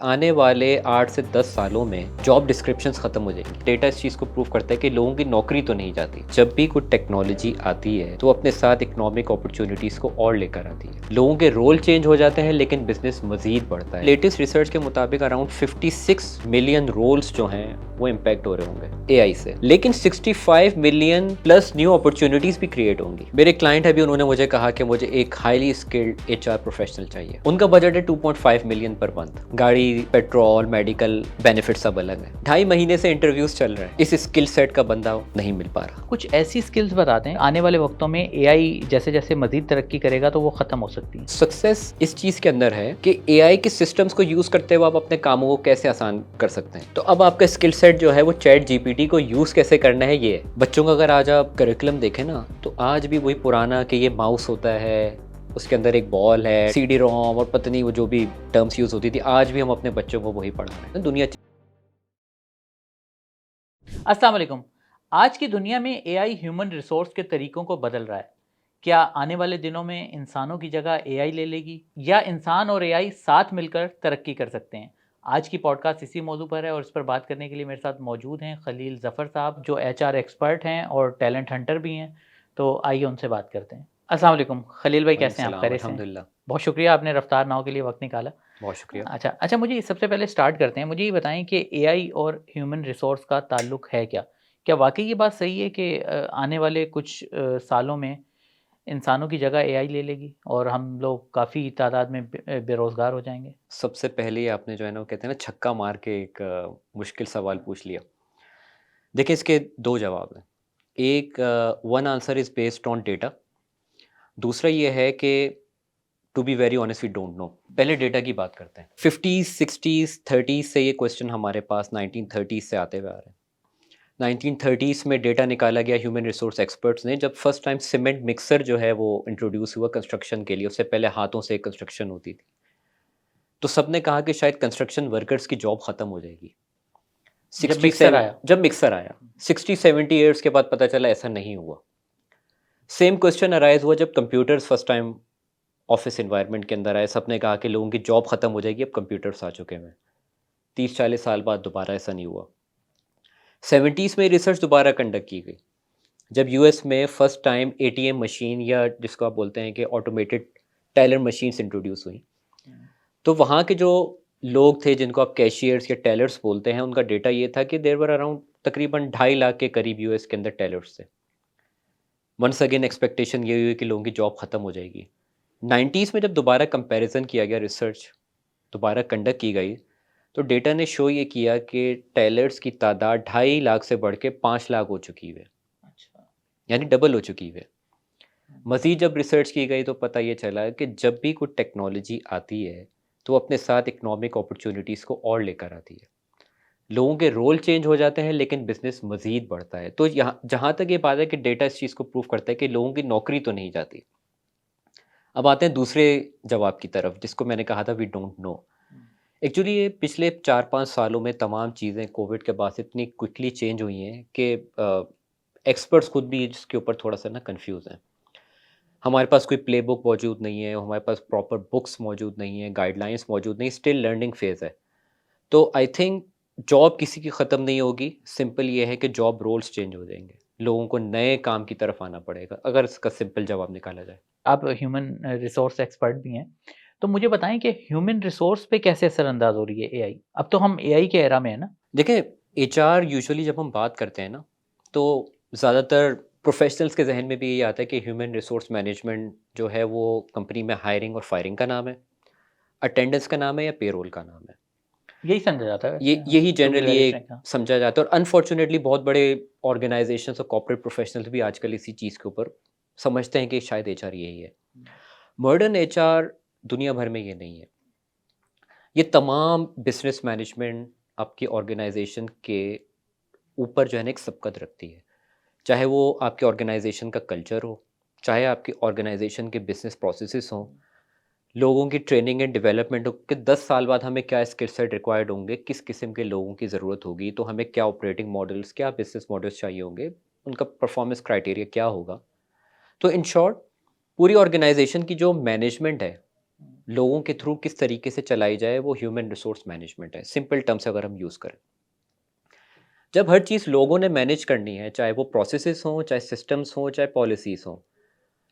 आने वाले 8 से 10 सालों में जॉब डिस्क्रिप्शंस खत्म हो जाएंगी। डेटा इस चीज़ को प्रूव करता है कि लोगों की नौकरी तो नहीं जाती। जब भी कोई टेक्नोलॉजी आती है तो अपने साथ इकोनॉमिक अपॉर्चुनिटीज़ को और लेकर आती है। लोगों के रोल चेंज हो जाते हैं लेकिन बिजनेस मजीद बढ़ता है। लेटेस्ट रिसर्च के मुताबिक अराउंड 56 मिलियन रोल्स जो हैं वो इम्पैक्ट हो रहे होंगे एआई से, लेकिन 65 मिलियन प्लस न्यू अपॉर्चुनिटीज भी क्रिएट होंगी। मेरे क्लाइंट है भी, उन्होंने मुझे कहा कि मुझे एक हाईली स्किल्ड एचआर प्रोफेशनल चाहिए। उनका बजट है 2.5 मिलियन पर मंथ। गाड़ी, पेट्रोल, मेडिकल बेनिफिट सब अलग है। 2.5 महीने से इंटरव्यूज चल रहे हैं, इस स्किल सेट का बंदा नहीं मिल पा रहा। कुछ ऐसी स्किल्स बताते हैं आने वाले वक्तों में एआई जैसे जैसे मजीद तरक्की करेगा तो वो खत्म हो सकती है। सक्सेस इस चीज के अंदर है कि एआई के सिस्टम्स को यूज करते हुए आप अपने कामों को कैसे आसान कर सकते हैं। तो अब आपका स्किल सेट जो है वो चैट जीपीटी को यूज कैसे करना है ये है। बच्चों का अगर आज आप करिकुलम देखें ना, तो आज भी वही पुराना कि ये माउस होता है, उसके अंदर एक बॉल है, सीडी रोम और पता नहीं वो जो भी टर्म्स यूज होती थी, आज भी हम अपने बच्चों को वही पढ़ा रहे हैं। दुनिया अस्सलाम वालेकुम। आज की दुनिया में एआई ह्यूमन रिसोर्स के तरीकों को बदल रहा है। क्या आने वाले दिनों में इंसानों की जगह एआई ले लेगी या इंसान और एआई साथ मिलकर तरक्की कर सकते हैं? आज की पॉडकास्ट इसी मौजू पर है और इस पर बात करने के लिए मेरे साथ मौजूद हैं खलील ज़फ़र साहब, जो एचआर एक्सपर्ट हैं और टैलेंट हंटर भी हैं। तो आइए उनसे बात करते हैं। अस्सलाम वालेकुम खलील भाई, वालेकुम कैसे हैं आप? सलाम, खैरियत से हैं? अल्हम्दुलिल्लाह। बहुत शुक्रिया, आपने रफ्तार नाव के लिए वक्त निकाला। बहुत शुक्रिया। अच्छा अच्छा, मुझे सबसे पहले स्टार्ट करते हैं। मुझे ये बताएं कि एआई और ह्यूमन रिसोर्स का ताल्लुक है क्या? क्या वाकई ये बात सही है कि आने वाले कुछ सालों में इंसानों की जगह एआई ले लेगी और हम लोग काफ़ी तादाद में बेरोज़गार हो जाएंगे? सबसे पहले ही आपने जो है ना, वो कहते हैं ना, छक्का मार के एक मुश्किल सवाल पूछ लिया। देखिए, इसके दो जवाब हैं। एक, one answer is based on data. दूसरा ये है कि to be very honest we don't know. पहले डेटा की बात करते हैं। 50s, 60s, 30s से ये क्वेश्चन हमारे पास 1930s से आते हुए आ रहे हैं। 1930s में डेटा निकाला गया ह्यूमन रिसोर्स एक्सपर्ट्स ने, जब फर्स्ट टाइम सीमेंट मिक्सर जो है वो इंट्रोड्यूस हुआ कंस्ट्रक्शन के लिए। उससे पहले हाथों से कंस्ट्रक्शन होती थी। तो सबने कहा कि शायद कंस्ट्रक्शन वर्कर्स की जॉब खत्म हो जाएगी। जब मिक्सर 67 आया। जब मिक्सर आया, 60-70 ईयर्स के बाद पता चला ऐसा नहीं हुआ। सेम क्वेश्चन अराइज हुआ जब computers first time office environment के अंदर आए। सबने कहा कि लोगों की जॉब खत्म हो जाएगी, अब कंप्यूटर्स आ चुके हैं। 30-40 साल बाद दोबारा ऐसा नहीं हुआ। 70s में रिसर्च दोबारा कंडक्ट की गई, जब यूएस में फर्स्ट टाइम एटीएम मशीन, या जिसको आप बोलते हैं कि ऑटोमेटेड टेलर मशीन्स इंट्रोड्यूस हुई। तो वहाँ के जो लोग थे, जिनको आप कैशियर्स या टेलर्स बोलते हैं, उनका डेटा ये था कि देयर वर अराउंड तकरीबन 2.5 लाख के करीब यूएस के अंदर टेलर्स थे। वंस अगेन एक्सपेक्टेशन ये हुई कि लोगों की जॉब खत्म हो जाएगी। 90s में जब दोबारा कंपैरिजन किया गया, रिसर्च दोबारा कंडक्ट की गई, तो डेटा ने शो ये किया कि टेलर्स की तादाद 2.5 लाख से बढ़ के 5 लाख हो चुकी है, अच्छा। यानी डबल हो चुकी है। मज़ीद जब रिसर्च की गई तो पता ये चला कि जब भी कोई टेक्नोलॉजी आती है तो अपने साथ इकोनॉमिक अपॉर्चुनिटीज़ को और लेकर आती है। लोगों के रोल चेंज हो जाते हैं लेकिन बिज़नेस मज़ीद बढ़ता है। तो यहाँ जहाँ तक ये बात है कि डेटा इस चीज़ को प्रूव करता है कि लोगों की नौकरी तो नहीं जाती। अब आते हैं दूसरे जवाब की तरफ, जिसको मैंने कहा था वी डोंट नो। एक्चुअली ये पिछले 4-5 सालों में तमाम चीज़ें कोविड के बाद से इतनी क्विकली चेंज हुई हैं कि एक्सपर्ट्स खुद भी इसके ऊपर थोड़ा-सा ना कन्फ्यूज़ हैं। हमारे पास कोई प्लेबुक मौजूद नहीं है, हमारे पास प्रॉपर बुक्स मौजूद नहीं है, गाइडलाइंस मौजूद नहीं, स्टिल लर्निंग फेज़ है। तो आई थिंक जॉब किसी की ख़त्म नहीं होगी, सिंपल ये है कि जॉब रोल्स चेंज हो जाएँगे। लोगों को नए काम की तरफ आना पड़ेगा, अगर इसका सिंपल जवाब निकाला जाए। आप ह्यूमन रिसोर्स एक्सपर्ट भी हैं, तो मुझे बताएं कि ह्यूमन रिसोर्स पे कैसे असरअंदाज हो रही है एआई? अब तो हम एआई के एरा में है ना। देखिए, एचआर यूजुअली जब हम बात करते हैं ना, तो ज़्यादातर प्रोफ़ेशनल्स के ज़हन में भी यही आता है कि ह्यूमन रिसोर्स मैनेजमेंट जो है वो कंपनी में हायरिंग और फायरिंग का नाम है, अटेंडेंस का नाम है या पेरोल का नाम है। यही समझा जाता है ये वैसे, हाँ, यही टू बी जनरली वेरी ये फ्रैंक। हाँ। समझा जाता है, और अनफॉर्चुनेटली बहुत बड़े ऑर्गेनाइजेशंस और कॉर्पोरेट प्रोफेशनल्स भी आजकल इसी चीज़ के ऊपर समझते हैं कि शायद एचआर यही है। मॉडर्न एचआर दुनिया भर में ये नहीं है। ये तमाम बिजनेस मैनेजमेंट आपकी ऑर्गेनाइजेशन के ऊपर जो है ना एक सबकत रखती है। चाहे वो आपके ऑर्गेनाइजेशन का कल्चर हो, चाहे आपकी ऑर्गेनाइजेशन के बिजनेस प्रोसेसेस हों, लोगों की ट्रेनिंग एंड डेवलपमेंट हो कि 10 साल बाद हमें क्या स्किल सेट रिक्वायर्ड होंगे, किस किस्म के लोगों की ज़रूरत होगी, तो हमें क्या ऑपरेटिंग मॉडल्स, क्या बिज़नेस मॉडल्स चाहिए होंगे, उनका परफॉर्मेंस क्राइटेरिया क्या होगा। तो इन शॉर्ट, पूरी ऑर्गेनाइजेशन की जो मैनेजमेंट है, लोगों के थ्रू किस तरीके से चलाई जाए, वो ह्यूमन रिसोर्स मैनेजमेंट है, सिंपल टर्म्स अगर हम यूज़ करें। जब हर चीज़ लोगों ने मैनेज करनी है, चाहे वो प्रोसेसेस हों, चाहे सिस्टम्स हों, चाहे पॉलिसीज़ हों,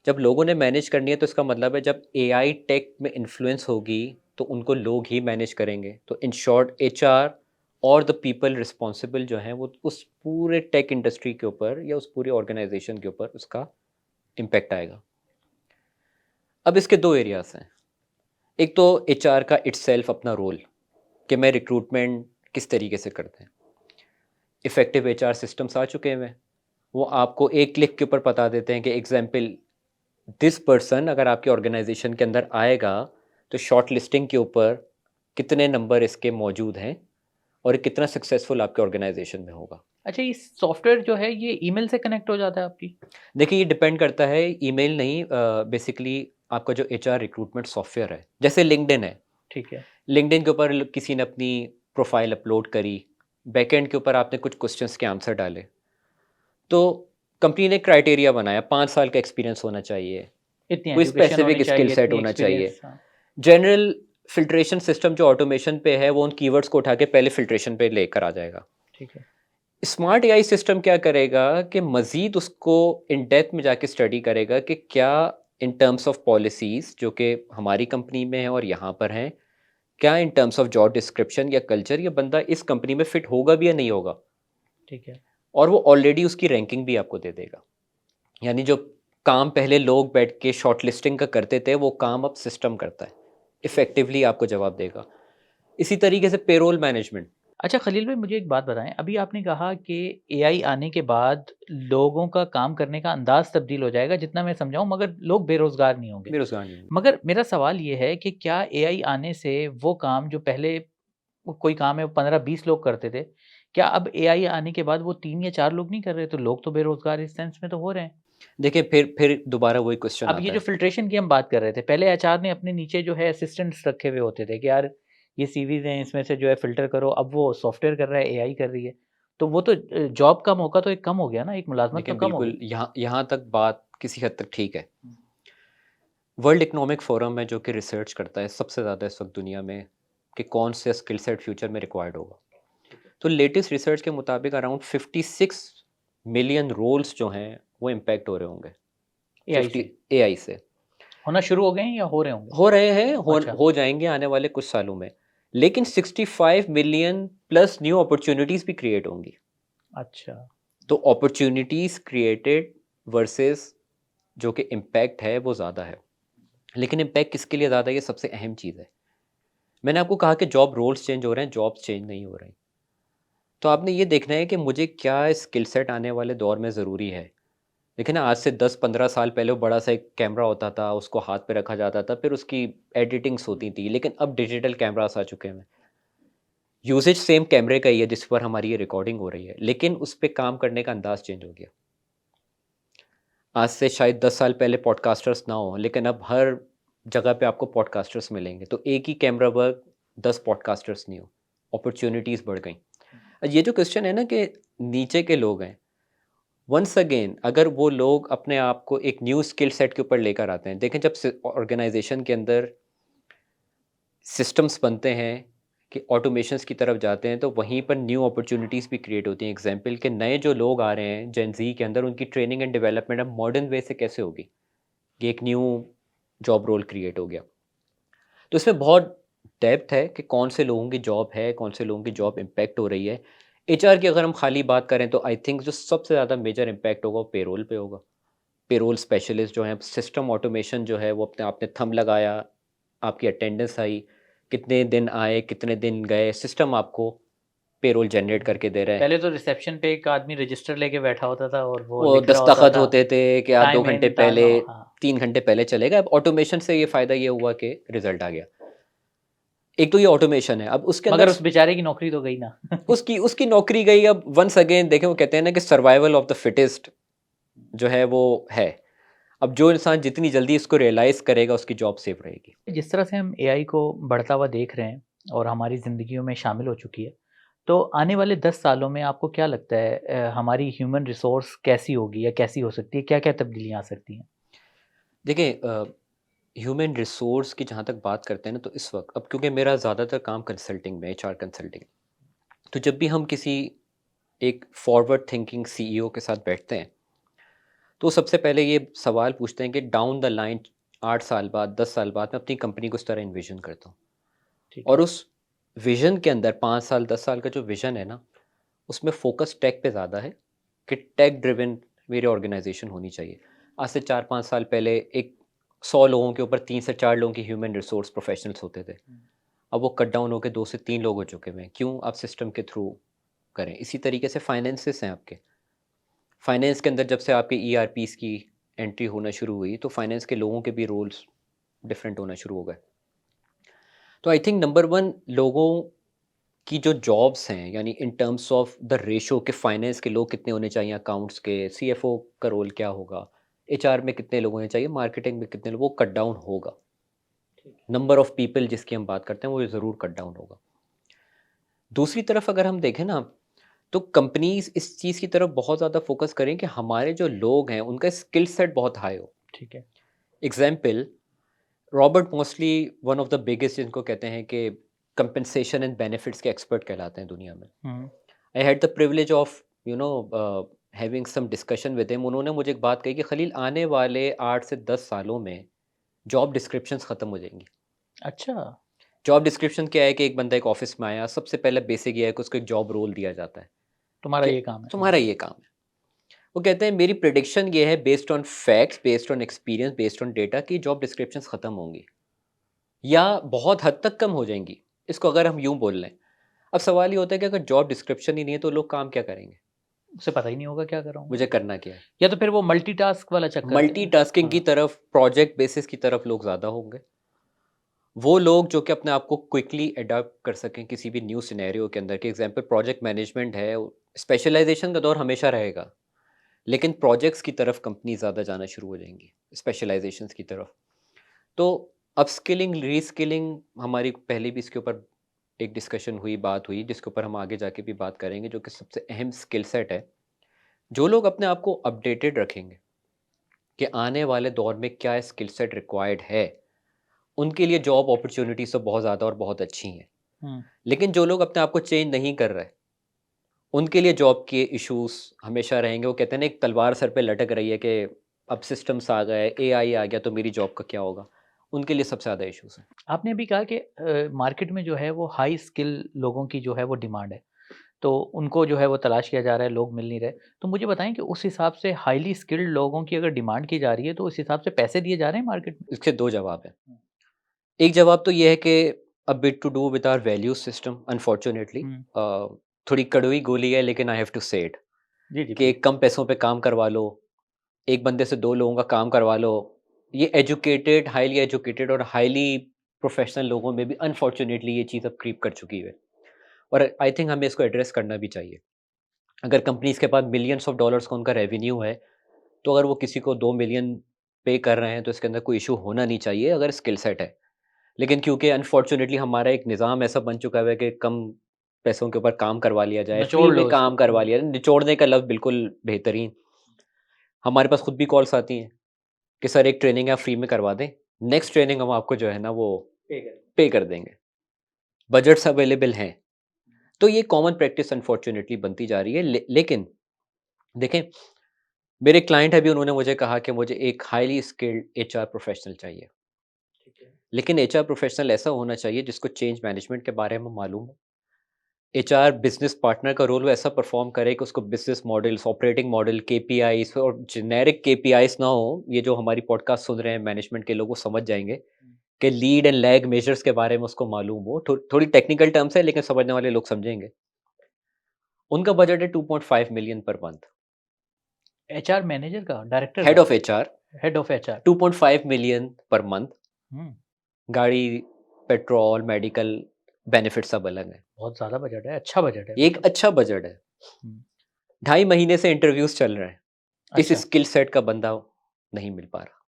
जब लोगों ने मैनेज करनी है तो इसका मतलब है जब एआई टेक में इन्फ्लुएंस होगी तो उनको लोग ही मैनेज करेंगे। तो इन शॉर्ट एचआर और द पीपल रिस्पॉन्सिबल जो हैं वो उस पूरे टेक इंडस्ट्री के ऊपर या उस पूरे ऑर्गेनाइजेशन के ऊपर उसका इम्पैक्ट आएगा। अब इसके दो एरियाज हैं। एक तो एचआर का इटसेल्फ अपना रोल, कि मैं रिक्रूटमेंट किस तरीके से करते हैं। इफ़ेक्टिव एचआर सिस्टम्स आ चुके हैं, वो आपको एक क्लिक के ऊपर बता देते हैं कि एग्जाम्पल दिस पर्सन अगर आपके ऑर्गेनाइजेशन के अंदर आएगा तो शॉर्ट लिस्टिंग के ऊपर कितने नंबर इसके मौजूद हैं और ये कितना सक्सेसफुल आपके ऑर्गेनाइजेशन में होगा। अच्छा, ये सॉफ्टवेयर जो है ये ईमेल से कनेक्ट हो जाता है आपकी? देखिए ये डिपेंड करता है, ईमेल नहीं, बेसिकली आपका जो एचआर रिक्रूटमेंट सॉफ्टवेयर है, जैसे लिंक्डइन है। ठीक है। लिंक्डइन के ऊपर किसी ने अपनी प्रोफाइल अपलोड करी, बैकएंड के ऊपर आपने कुछ क्वेश्चंस के आंसर डाले, तो कंपनी ने क्राइटेरिया बनाया 5 साल का एक्सपीरियंस होना चाहिए, इतनी कोई एजुकेशन होनी स्पेसिफिक स्किल चाहिए, सेट इतनी होना चाहिए। एक्सपीरियंस। हाँ। जनरल फ़िल्ट्रेशन सिस्टम जो ऑटोमेशन पे है, वो उन कीवर्ड्स को उठा के पहले फ़िल्ट्रेशन पे लेकर आ जाएगा। ठीक है। स्मार्ट एआई सिस्टम क्या करेगा कि मज़ीद उसको इन डेप्थ में जाके स्टडी करेगा कि क्या इन टर्म्स ऑफ पॉलिसीज़ जो कि हमारी कंपनी में है और यहाँ पर हैं, क्या in terms of job description या कल्चर ये बंदा इस कंपनी में फ़िट होगा भी या नहीं होगा। ठीक है। और वो ऑलरेडी उसकी रैंकिंग भी आपको दे देगा। यानी जो काम पहले लोग बैठ के शॉर्ट लिस्टिंग का करते थे, वो काम अब सिस्टम करता है, इफ़ेक्टिवली आपको जवाब देगा। इसी तरीके से पेरोल मैनेजमेंट। अच्छा खलील भाई, मुझे एक बात बताएं। अभी आपने कहा कि एआई आने के बाद लोगों का काम करने का अंदाज तब्दील हो जाएगा, जितना मैं समझाऊं, मगर लोग बेरोजगार नहीं होंगे। बेरोज़गार नहीं होंगे। मगर मेरा सवाल ये है कि क्या एआई आने से वो काम जो पहले कोई काम है वो 15-20 लोग करते थे, क्या अब एआई आने के बाद वो 3 या 4 लोग नहीं कर रहे? तो लोग तो बेरोजगार इस सेंस में तो हो रहे हैं। देखिए फिर दोबारा वही क्वेश्चन अब ये आता जो है। फ़िल्ट्रेशन की हम बात कर रहे थे, पहले एचआर ने अपने नीचे जो है असिस्टेंट्स रखे हुए होते थे कि यार ये सीवीज़ हैं, इसमें से जो है फ़िल्टर करो। अब वो सॉफ्टवेयर कर रहा है, एआई कर रही है। तो वो तो जॉब का मौका तो एक कम हो गया ना, एक मुलाज़मत तो देखिए कम हो बिल्कुल गई। यहाँ यहाँ तक बात किसी हद तक ठीक है। हुँ। वर्ल्ड इकोनॉमिक फोरम है जो कि रिसर्च करता है सबसे ज़्यादा इस वक्त दुनिया में कि कौन से स्किल सेट फ्यूचर में रिक्वायर्ड होगा। तो लेटेस्ट रिसर्च के मुताबिक अराउंड 56 मिलियन रोल्स जो हैं वो इम्पैक्ट हो रहे होंगे एआई 50 से एआई से। होना शुरू हो गए हैं या हो रहे होंगे? हो रहे हैं, अच्छा। हो जाएंगे आने वाले कुछ सालों में। लेकिन 65 मिलियन प्लस न्यू अपॉर्चुनिटीज़ भी क्रिएट होंगी। अच्छा। तो अपॉर्चुनिटीज़ क्रिएटेड वर्सेस जो कि इम्पैक्ट है वो ज़्यादा है। लेकिन इम्पैक्ट किसके लिए ज़्यादा है, ये सबसे अहम चीज़ है। मैंने आपको कहा कि जॉब रोल्स चेंज हो रहे हैं, जॉब्स चेंज नहीं हो रही। तो आपने ये देखना है कि मुझे क्या स्किल सेट आने वाले दौर में ज़रूरी है। देखिए ना, आज से 10-15 साल पहले वो बड़ा सा एक कैमरा होता था, उसको हाथ पे रखा जाता था, फिर उसकी एडिटिंग्स होती थी। लेकिन अब डिजिटल कैमरास आ चुके हैं। यूसेज सेम कैमरे का ही है जिस पर हमारी ये रिकॉर्डिंग हो रही है, लेकिन उस पे काम करने का अंदाज़ चेंज हो गया। आज से शायद 10 साल पहले पॉडकास्टर्स ना हो, लेकिन अब हर जगह पे आपको पॉडकास्टर्स मिलेंगे। तो एक ही कैमरा वर्क 10 पॉडकास्टर्स नहीं हो, अपॉर्च्युनिटीज़ बढ़ गई। ये जो क्वेश्चन है ना कि नीचे के लोग हैं, वंस अगेन अगर वो लोग अपने आप को एक न्यू स्किल सेट के ऊपर लेकर आते हैं, देखें जब ऑर्गेनाइजेशन के अंदर सिस्टम्स बनते हैं कि ऑटोमेशंस की तरफ जाते हैं, तो वहीं पर न्यू अपॉर्चुनिटीज़ भी क्रिएट होती हैं। एग्जांपल के नए जो लोग आ रहे हैं जेन ज़ी के अंदर, उनकी ट्रेनिंग एंड डेवलपमेंट अब मॉडर्न वे से कैसे होगी, ये एक न्यू जॉब रोल क्रिएट हो गया। तो इसमें बहुत डेप्थ है कि कौन से लोगों की जॉब है, कौन से लोगों की जॉब इम्पैक्ट हो रही है। एचआर की अगर हम खाली बात करें तो आई थिंक जो सबसे ज़्यादा मेजर इम्पैक्ट होगा वो पेरोल पे होगा। पेरोल स्पेशलिस्ट जो हैं, सिस्टम ऑटोमेशन जो है वो अपने आपने थंब लगाया, आपकी अटेंडेंस आई, कितने दिन आए, कितने दिन गए, सिस्टम आपको पेरोल जनरेट करके दे रहा है। पहले तो रिसेप्शन पे एक आदमी रजिस्टर लेके बैठा होता था और वो वो लिख रहा होता दस्तखत था होते थे कि आप 2 टाइम घंटे इन टाइम पहले, आउट। हाँ। 3 घंटे पहले चलेगा। अब ऑटोमेशन से ये फ़ायदा ये हुआ कि रिज़ल्ट आ गया। एक तो ये ऑटोमेशन है, अब उसके अंदर मगर उस बेचारे की नौकरी तो गई ना। उसकी उसकी नौकरी गई। अब वंस अगेन देखें, वो कहते हैं ना कि सर्वाइवल ऑफ द फिटेस्ट जो है वो है। अब जो इंसान जितनी जल्दी इसको रियलाइज़ करेगा उसकी जॉब सेफ रहेगी। जिस तरह से हम एआई को बढ़ता हुआ देख रहे हैं और हमारी ज़िंदगियों में शामिल हो चुकी है, तो आने वाले 10 सालों में आपको क्या लगता है हमारी ह्यूमन रिसोर्स कैसी होगी या कैसी हो सकती है? क्या-क्या तब्दीलियाँ आ सकती हैं? देखिए ह्यूमन रिसोर्स की जहाँ तक बात करते हैं ना, तो इस वक्त अब क्योंकि मेरा ज़्यादातर काम कंसल्टिंग में, एचआर कंसल्टिंग, तो जब भी हम किसी एक फॉरवर्ड थिंकिंग सीईओ के साथ बैठते हैं, तो सबसे पहले ये सवाल पूछते हैं कि डाउन द लाइन 8 साल बाद, 10 साल बाद मैं अपनी कंपनी को इस तरह इन्विजन करता हूँ। ठीक और है। उस विजन के अंदर 5 साल 10 साल का जो विजन है ना, उसमें फोकस टेक पे ज़्यादा है कि टेक ड्रिवन मेरी ऑर्गेनाइजेशन होनी चाहिए। आज से 4-5 साल पहले एक 100 लोगों के ऊपर 3 से 4 लोगों की ह्यूमन रिसोर्स प्रोफेशनल्स होते थे। हम्म, अब वो कट डाउन होकर 2 से 3 लोग हो चुके हैं। क्यों? आप सिस्टम के थ्रू करें। इसी तरीके से फाइनेंसेस हैं आपके। फाइनेंस के अंदर जब से आपके ईआरपीस की एंट्री होना शुरू हुई, तो फाइनेंस के लोगों के भी रोल्स डिफरेंट होना शुरू हो गए। तो आई थिंक नंबर वन, लोगों की जो जॉब्स हैं, यानी in terms of the ratio के फाइनेंस के लोग कितने होने चाहिए, अकाउंट्स के, सीएफओ का रोल क्या होगा, एचआर में कितने लोग होने चाहिए, मार्केटिंग में कितने लोग, वो कट डाउन होगा। ठीक है। नंबर ऑफ पीपल जिसकी हम बात करते हैं वो ज़रूर कट डाउन होगा। दूसरी तरफ अगर हम देखें ना, तो कंपनीज इस चीज़ की तरफ बहुत ज़्यादा फोकस करें कि हमारे जो लोग हैं उनका स्किल सेट बहुत हाई हो। ठीक है। Example, Robert mostly, one of the biggest, जिनको कहते हैं कि कंपनसेशन एंड बेनिफिट्स के एक्सपर्ट कहलाते हैं दुनिया में। Hmm. I had the privilege of you know having some discussion with him. उन्होंने मुझे एक बात कही कि खलील, आने वाले 8 से 10 सालों में जॉब डिस्क्रिप्शंस ख़त्म हो जाएंगी। अच्छा। जॉब डिस्क्रिप्शन क्या है कि एक बंदा एक ऑफिस में आया, सबसे पहले बेसिक ये है कि उसको एक जॉब रोल दिया जाता है तुम्हारा कि ये काम है। तुम्हारा ये काम है। वो कहते हैं मेरी प्रिडिक्शन ये है, based on facts, based on experience, based on data, की जॉब डिस्क्रिप्शंस ख़त्म होंगी या बहुत हद तक कम हो जाएंगी। इसको अगर हम यूं बोल लें, अब सवाल ये होता है कि अगर जॉब डिस्क्रिप्शन ही नहीं है तो लोग काम क्या करेंगे? उसे पता ही नहीं होगा क्या कर रहा हूँ। मुझे करना क्या है? या तो फिर वो मल्टीटास्क वाला चक्कर मल्टीटास्किंग की हाँ। तरफ, प्रोजेक्ट बेसिस की तरफ लोग ज़्यादा होंगे। वो लोग जो कि अपने आप को क्विकली अडॉप्ट कर सकें किसी भी न्यू सिनेरियो के अंदर, के एग्जांपल प्रोजेक्ट मैनेजमेंट है, स्पेशलाइजेशन का दौर हमेशा रहेगा, लेकिन प्रोजेक्ट्स की तरफ कंपनी ज़्यादा जाना शुरू हो जाएंगी, स्पेशलाइजेशंस की तरफ। तो अपस्किलिंग, रीस्किलिंग, हमारी पहले भी इसके ऊपर एक डिस्कशन हुई, बात हुई, जिसके ऊपर हम आगे जाके भी बात करेंगे, जो कि सबसे अहम स्किल सेट है। जो लोग अपने आप को अपडेटेड रखेंगे कि आने वाले दौर में क्या स्किल सेट रिक्वायर्ड है, उनके लिए जॉब अपॉर्चुनिटीज़ तो बहुत ज़्यादा और बहुत अच्छी हैं। हम्म। लेकिन जो लोग अपने आप को चेंज नहीं कर रहे, उनके लिए जॉब के इश्यूज़ हमेशा रहेंगे। वो कहते हैं ना, एक तलवार सर पे लटक रही है कि अब सिस्टम्स आ गए, एआई आ गया, तो मेरी जॉब का क्या होगा? उनके लिए सबसे ज़्यादा इश्यूज़ हैं। आपने अभी कहा कि मार्केट में जो है वो हाई स्किल लोगों की जो है वो डिमांड है, तो उनको जो है वो तलाश किया जा रहा है, लोग मिल नहीं रहे। तो मुझे बताएं कि उस हिसाब से हाईली स्किल्ड लोगों की अगर डिमांड की जा रही है तो उस हिसाब से पैसे दिए जा रहे हैं मार्केट में। इसके 2 जवाब हैं। एक जवाब तो ये है कि a bit to do with our value system, unfortunately. Hmm. Uh, थोड़ी कड़वी गोली है, लेकिन I have to say it, जी जी कि प्लीज। कम पैसों पे काम करवा लो, एक बंदे से 2 लोगों का काम करवा लो। ये एजुकेटेड, हाइली एजुकेटेड और हाइली प्रोफेशनल लोगों में भी अनफॉर्च्यूनेटली ये चीज़ अब क्रीप कर चुकी है, और आई थिंक हमें इसको एड्रेस करना भी चाहिए। अगर कंपनीज़ के पास मिलियंस ऑफ डॉलर्स का उनका रेवेन्यू है, तो अगर वो किसी को 2 मिलियन पे कर रहे हैं, तो इसके अंदर कोई इश्यू होना नहीं चाहिए अगर स्किल सेट है। लेकिन क्योंकि अनफॉर्च्यूनेटली हमारा एक निज़ाम ऐसा बन चुका है कि कम पैसों के ऊपर काम करवा लिया जाए, फ्री निचोड़ में लो इसको। काम करवा लिया जाए, निचोड़ने का लफ्ज़ बिल्कुल बेहतरीन। हमारे पास खुद भी कॉल्स आती हैं कि सर एक ट्रेनिंग आप फ्री में करवा दें, नेक्स्ट ट्रेनिंग हम आपको जो है ना वो पे कर देंगे। बजट्स अवेलेबल हैं। तो ये कॉमन प्रैक्टिस अनफॉर्च्यूनेटली बनती जा रही है। लेकिन देखें, मेरे क्लाइंट अभी उन्होंने मुझे कहा कि मुझे एक हाइली स्किल्ड एचआर प्रोफेशनल चाहिए। ठीक है। लेकिन एचआर प्रोफेशनल ऐसा होना चाहिए जिसको चेंज मैनेजमेंट के बारे में मालूम हो। एचआर बिजनेस पार्टनर का रोल वो ऐसा परफॉर्म करे कि उसको बिजनेस मॉडल्स, ऑपरेटिंग मॉडल, केपीआईज़, और जेनेरिक केपीआईज़ ना हो। ये जो हमारी पॉडकास्ट सुन रहे हैं मैनेजमेंट के लोग, वो समझ जाएँगे कि लीड एंड लैग मेजर्स के बारे में उसको मालूम हो। थोड़ी टेक्निकल टर्म्स है, लेकिन समझने वाले लोग समझेंगे। उनका बजट है 2.5 million per month. HR manager का, डायरेक्टर हेड का। Of HR, head of HR. 2.5 million per month. Hmm. गाड़ी, पेट्रोल, मेडिकल, बेनिफिट सब अलग हैं। बहुत ज्यादा बजट है, अच्छा बजट है ये एक मतलब। अच्छा बजट है। हम्म। 2.5 महीने से इंटरव्यूज़ चल रहे हैं। इस अच्छा। स्किल सेट का बंदा नहीं मिल पा रहा।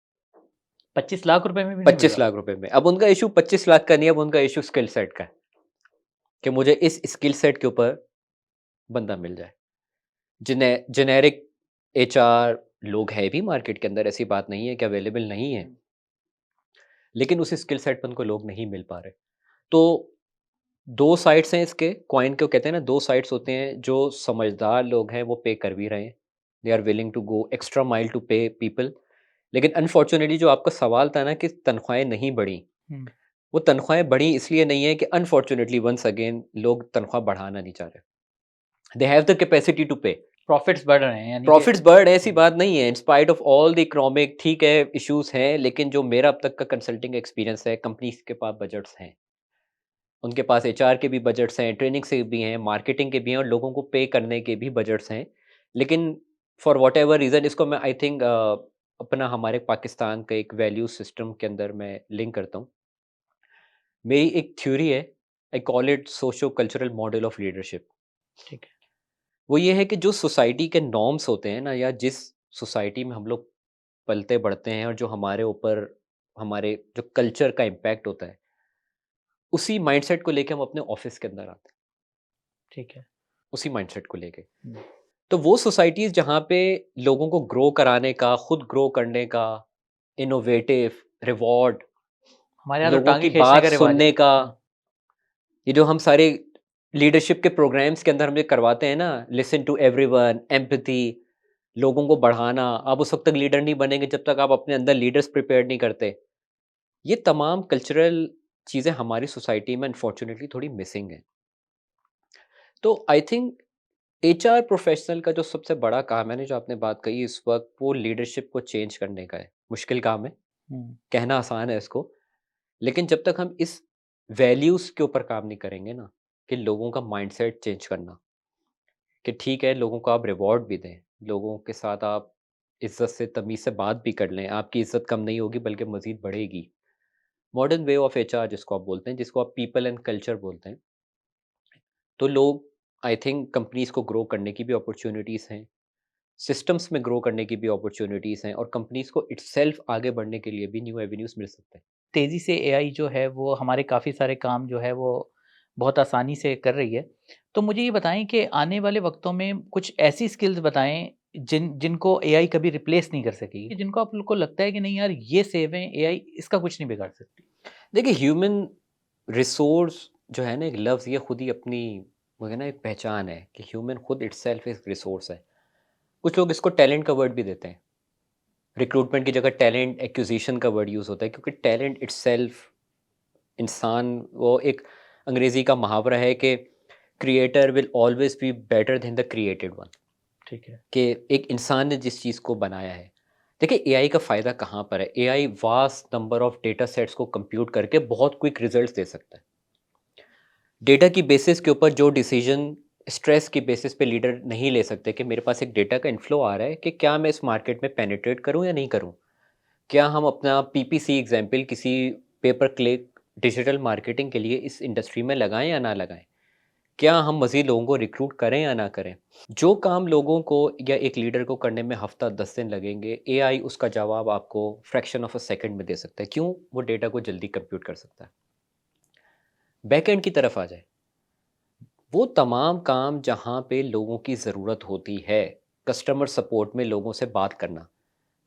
25 लाख रुपए में भी नहीं मिल 25 रहा। लाख रुपए में। अब उनका इश्यू 25 लाख का नहीं है, अब उनका इश्यू स्किल सेट का है कि मुझे इस स्किल सेट के ऊपर बंदा मिल जाए। जेनेरिक एचआर लोग हैं भी मार्केट के अंदर, ऐसी बात नहीं है कि अवेलेबल नहीं है। लेकिन उस स्किल सेट पे उनको लोग नहीं मिल पा रहे। तो 2 साइड्स हैं इसके, कॉइन को कहते हैं ना 2 साइड्स होते हैं, जो समझदार लोग हैं वो पे कर भी रहे हैं। They are willing to go extra mile to pay people. लेकिन अनफॉर्च्यूनेटली जो आपका सवाल था ना कि तनख्वाहें नहीं बढ़ी, हुँ, वो तनख्वाहें बढ़ी इसलिए नहीं है कि अनफॉर्च्यूनेटली वंस अगेन लोग तनख्वाह बढ़ाना नहीं चाह रहे। They have the capacity to pay. Profits बढ़ रहे हैं यानी कि प्रॉफिट्स बढ़ रहे हैं ऐसी हुँ, बात नहीं है, in spite of all the economic ठीक है, इश्यूज़ हैं, लेकिन जो मेरा अब तक का कंसल्टिंग एक्सपीरियंस है, कंपनीज़ के पास बजट्स हैं। उनके पास एचआर के भी बजट्स हैं, ट्रेनिंग से भी हैं, मार्केटिंग के भी हैं और लोगों को पे करने के भी बजट्स हैं। लेकिन फॉर व्हाटएवर रीज़न इसको मैं आई थिंक अपना हमारे पाकिस्तान का एक वैल्यू सिस्टम के अंदर मैं लिंक करता हूँ। मेरी एक थ्योरी है, I call it socio cultural model of leadership. ठीक है। वो ये है कि जो सोसाइटी के नॉर्म्स होते हैं ना, या जिस सोसाइटी में हम लोग पलते बढ़ते हैं और जो हमारे ऊपर हमारे जो कल्चर का इम्पैक्ट होता है, उसी माइंडसेट को लेके हम अपने ऑफिस के अंदर आते हैं, ठीक है। उसी माइंडसेट को लेके। हुँ, तो वो सोसाइटीज़ जहाँ पे लोगों को ग्रो कराने का, खुद ग्रो करने का, इनोवेटिव, रिवॉर्ड, हमारे यहाँ तो लोगों टाँगे की खींचने बात का रिवाज है। सुनने का, हुँ, ये जो हम सारे लीडरशिप के प्रोग्राम्स के अंदर हम ये करवाते हैं ना, लिसन टू एवरीवन, एम्पैथी, लोगों को बढ़ाना, आप उस वक़्त तक लीडर नहीं बनेंगे जब तक आप अपने अंदर लीडर्स प्रिपेयर नहीं करते। ये तमाम कल्चरल चीज़ें हमारी सोसाइटी में अनफॉर्च्यूनेटली थोड़ी मिसिंग हैं। तो आई थिंक एचआर प्रोफेशनल का जो सबसे बड़ा काम है ना, जो आपने बात कही इस वक़्त, वो लीडरशिप को चेंज करने का है। मुश्किल काम है, हुँ, कहना आसान है इसको, लेकिन जब तक हम इस वैल्यूज़ के ऊपर काम नहीं करेंगे ना, कि लोगों का माइंडसेट चेंज करना, कि ठीक है लोगों को आप रिवॉर्ड भी दें, लोगों के साथ आप इज़्ज़त से तमीज़ से बात भी कर लें, आपकी इज़्ज़त कम नहीं होगी बल्कि मज़ीद बढ़ेगी। मॉडर्न वे ऑफ एचआर जिसको आप बोलते हैं, जिसको आप पीपल एंड कल्चर बोलते हैं, तो लोग आई थिंक कंपनीज़ को ग्रो करने की भी अपॉर्च्युनिटीज़ हैं, सिस्टम्स में ग्रो करने की भी अपॉर्च्युनिटीज़ हैं और कंपनीज़ को इटसेल्फ आगे बढ़ने के लिए भी न्यू एवेन्यूज़ मिल सकते हैं। तेज़ी से एआई जो है वो हमारे काफ़ी सारे काम जो है वो बहुत आसानी से कर रही है। तो मुझे ये बताएँ कि आने वाले वक़्तों में कुछ ऐसी स्किल्स बताएँ जिनको एआई कभी रिप्लेस नहीं कर सकेगी, जिनको आप लोग को लगता है कि नहीं यार ये सेव है, एआई इसका कुछ नहीं बिगाड़ सकती? देखिए ह्यूमन रिसोर्स जो है ना, एक लफ्ज़ ये खुद ही अपनी, वो है ना एक पहचान है कि ह्यूमन खुद इटसेल्फ एक रिसोर्स है। कुछ लोग इसको टैलेंट का वर्ड भी देते हैं। रिक्रूटमेंट की जगह टैलेंट एक्विजिशन का वर्ड यूज़ होता है, क्योंकि टैलेंट इटसेल्फ इंसान, वो एक अंग्रेज़ी का मुहावरा है कि creator will always be better than the created one. ठीक है। कि एक इंसान ने जिस चीज़ को बनाया है। देखिए एआई का फ़ायदा कहाँ पर है? AI vast number of data sets को कंप्यूट करके बहुत क्विक रिज़ल्ट्स दे सकता है। डेटा की बेसिस के ऊपर जो डिसीज़न स्ट्रेस की बेसिस पे लीडर नहीं ले सकते, कि मेरे पास एक डेटा का इन्फ्लो आ रहा है कि क्या मैं इस मार्केट में पेनिट्रेट करूँ या नहीं करूँ? क्या हम अपना पीपीसी एग्ज़ाम्पल किसी पे पर क्लिक डिजिटल मार्केटिंग के लिए इस इंडस्ट्री में लगाएँ या ना लगाएँ? क्या हम मज़ीद लोगों को रिक्रूट करें या ना करें? जो काम लोगों को या एक लीडर को करने में हफ़्ता 10 दिन लगेंगे, एआई उसका जवाब आपको फ्रैक्शन ऑफ अ सेकंड में दे सकता है। क्यों? वो डेटा को जल्दी कंप्यूट कर सकता है। बैकएंड की तरफ आ जाए, वो तमाम काम जहाँ पे लोगों की ज़रूरत होती है, कस्टमर सपोर्ट में लोगों से बात करना,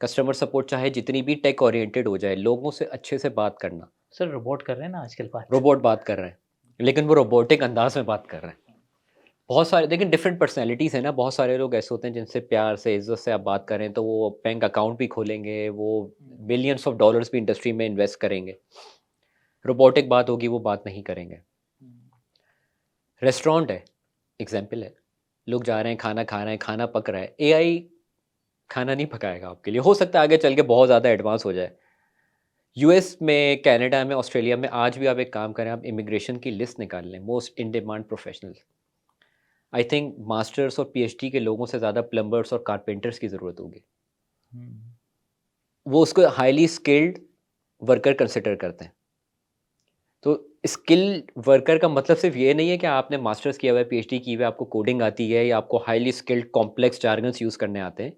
कस्टमर सपोर्ट चाहे जितनी भी टेक ओरिएंटेड हो जाए, लोगों से अच्छे से बात करना। सर रोबोट कर रहे हैं ना आजकल बात। रोबोट बात कर रहे हैं, लेकिन वो रोबोटिक अंदाज़ में बात कर रहे हैं। बहुत सारे देखिए डिफरेंट पर्सनैलिटीज़ हैं ना, बहुत सारे लोग ऐसे होते हैं जिनसे प्यार से, इज़्ज़त से आप बात करें तो वो बैंक अकाउंट भी खोलेंगे, वो हुँ, बिलियंस ऑफ डॉलर्स भी इंडस्ट्री में इन्वेस्ट करेंगे। रोबोटिक बात होगी वो बात नहीं करेंगे। हुँ, रेस्टोरेंट है, एग्ज़ाम्पल है, लोग जा रहे हैं, खाना खा रहे हैं, खाना पक रहा है, एआई खाना नहीं पकाएगा आपके लिए। हो सकता है आगे चल के बहुत ज़्यादा एडवांस हो जाए। यूएस में, कनाडा में, ऑस्ट्रेलिया में आज भी आप एक काम करें, आप इमिग्रेशन की लिस्ट निकाल लें, most in demand professionals. I think masters और पीएचडी के लोगों से ज़्यादा प्लम्बर्स और कारपेंटर्स की ज़रूरत होगी। हुँ, वो उसको हाईली स्किल्ड वर्कर कंसिडर करते हैं। तो स्किल वर्कर का मतलब सिर्फ़ ये नहीं है कि आपने मास्टर्स किया हुआ है, पीएचडी की हुई है, आपको कोडिंग आती है या आपको highly skilled complex jargons use करने आते हैं।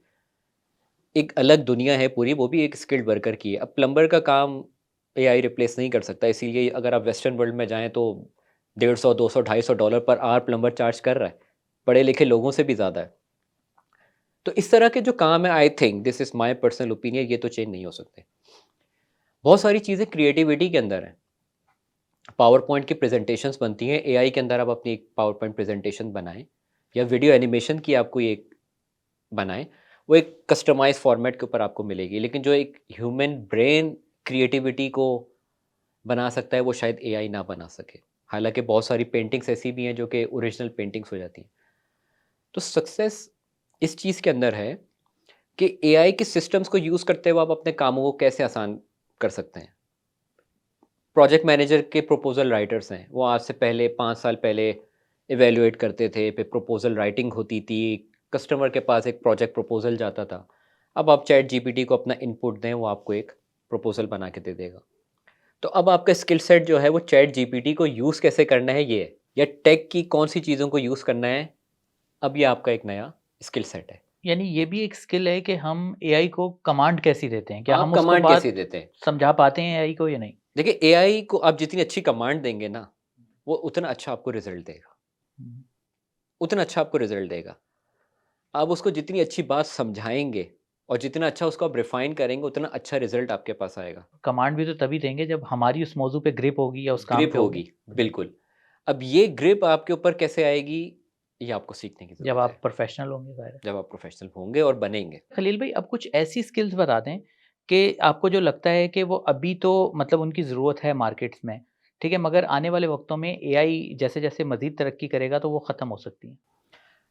एक अलग दुनिया है पूरी, वो भी एक स्किल्ड वर्कर की है। अब प्लम्बर का काम एआई रिप्लेस नहीं कर सकता, इसीलिए अगर आप वेस्टर्न वर्ल्ड में जाएँ तो 150, 200, $250 पर आवर प्लम्बर चार्ज कर रहा है। पढ़े-लिखे लोगों से भी ज़्यादा है। तो इस तरह के जो काम है, I think this is my personal opinion, ये तो चेंज नहीं हो सकते। बहुत सारी चीज़ें क्रिएटिविटी के अंदर हैं। पावर पॉइंट की प्रेजेंटेशंस बनती हैं, एआई के अंदर आप अपनी एक पावर पॉइंट प्रेजेंटेशन बनाएं, या वीडियो एनिमेशन की आप कोई एक बनाएं, वो एक कस्टमाइज फॉर्मेट के ऊपर आपको मिलेगी। लेकिन जो एक ह्यूमन ब्रेन क्रिएटिविटी को बना सकता है, वो शायद एआई ना बना सके। हालांकि बहुत सारी पेंटिंग्स ऐसी भी हैं जो कि ओरिजिनल पेंटिंग्स हो जाती हैं। तो सक्सेस इस चीज़ के अंदर है कि एआई के सिस्टम्स को यूज़ करते हुए आप अपने कामों को कैसे आसान कर सकते हैं। प्रोजेक्ट मैनेजर के प्रपोजल राइटर्स हैं, वो आज से पहले 5 साल पहले इवेल्युएट करते थे, फिर प्रपोजल राइटिंग होती थी, कस्टमर के पास एक प्रोजेक्ट प्रपोजल जाता था। अब आप चैट जीपीटी को अपना इनपुट दें, वो आपको एक प्रपोजल बना के दे देगा। तो अब आपका स्किल सेट जो है वो चैट जीपीटी को यूज़ कैसे करना है ये है, या टेक की कौन सी चीज़ों को यूज़ करना है, अब ये आपका एक नया स्किल सेट है। यानी ये भी एक स्किल है कि हम एआई को कमांड कैसी देते हैं? क्या आप हम उसको कमांड कैसे बात देते हैं? समझा पाते हैं एआई को या नहीं? देखिए, एआई को आप जितनी अच्छी कमांड देंगे ना, वो उतना अच्छा आपको रिजल्ट देगा, हुँ। उतना अच्छा आपको रिजल्ट देगा। आप उसको जितनी अच्छी बात समझाएँगे और जितना अच्छा उसको आप रिफ़ाइन करेंगे, उतना अच्छा रिज़ल्ट आपके पास आएगा। कमांड भी तो तभी देंगे जब हमारी उस मौज़ू पे ग्रिप होगी या उस काम ग्रिप पे होगी। होगी, बिल्कुल। अब ये ग्रिप आपके ऊपर कैसे आएगी, ये आपको सीखने की जब ज़रूरत आप है, प्रोफ़ेशनल होंगे ज़ाहिर है। जब आप प्रोफ़ेशनल होंगे और बनेंगे। खलील भाई अब कुछ ऐसी स्किल्स बता दें कि आपको जो लगता है कि वो अभी तो मतलब उनकी ज़रूरत है मार्केट्स में, ठीक है? मगर आने वाले वक़्तों में एआई जैसे-जैसे मज़ीद तरक्की करेगा तो वो ख़त्म हो सकती हैं।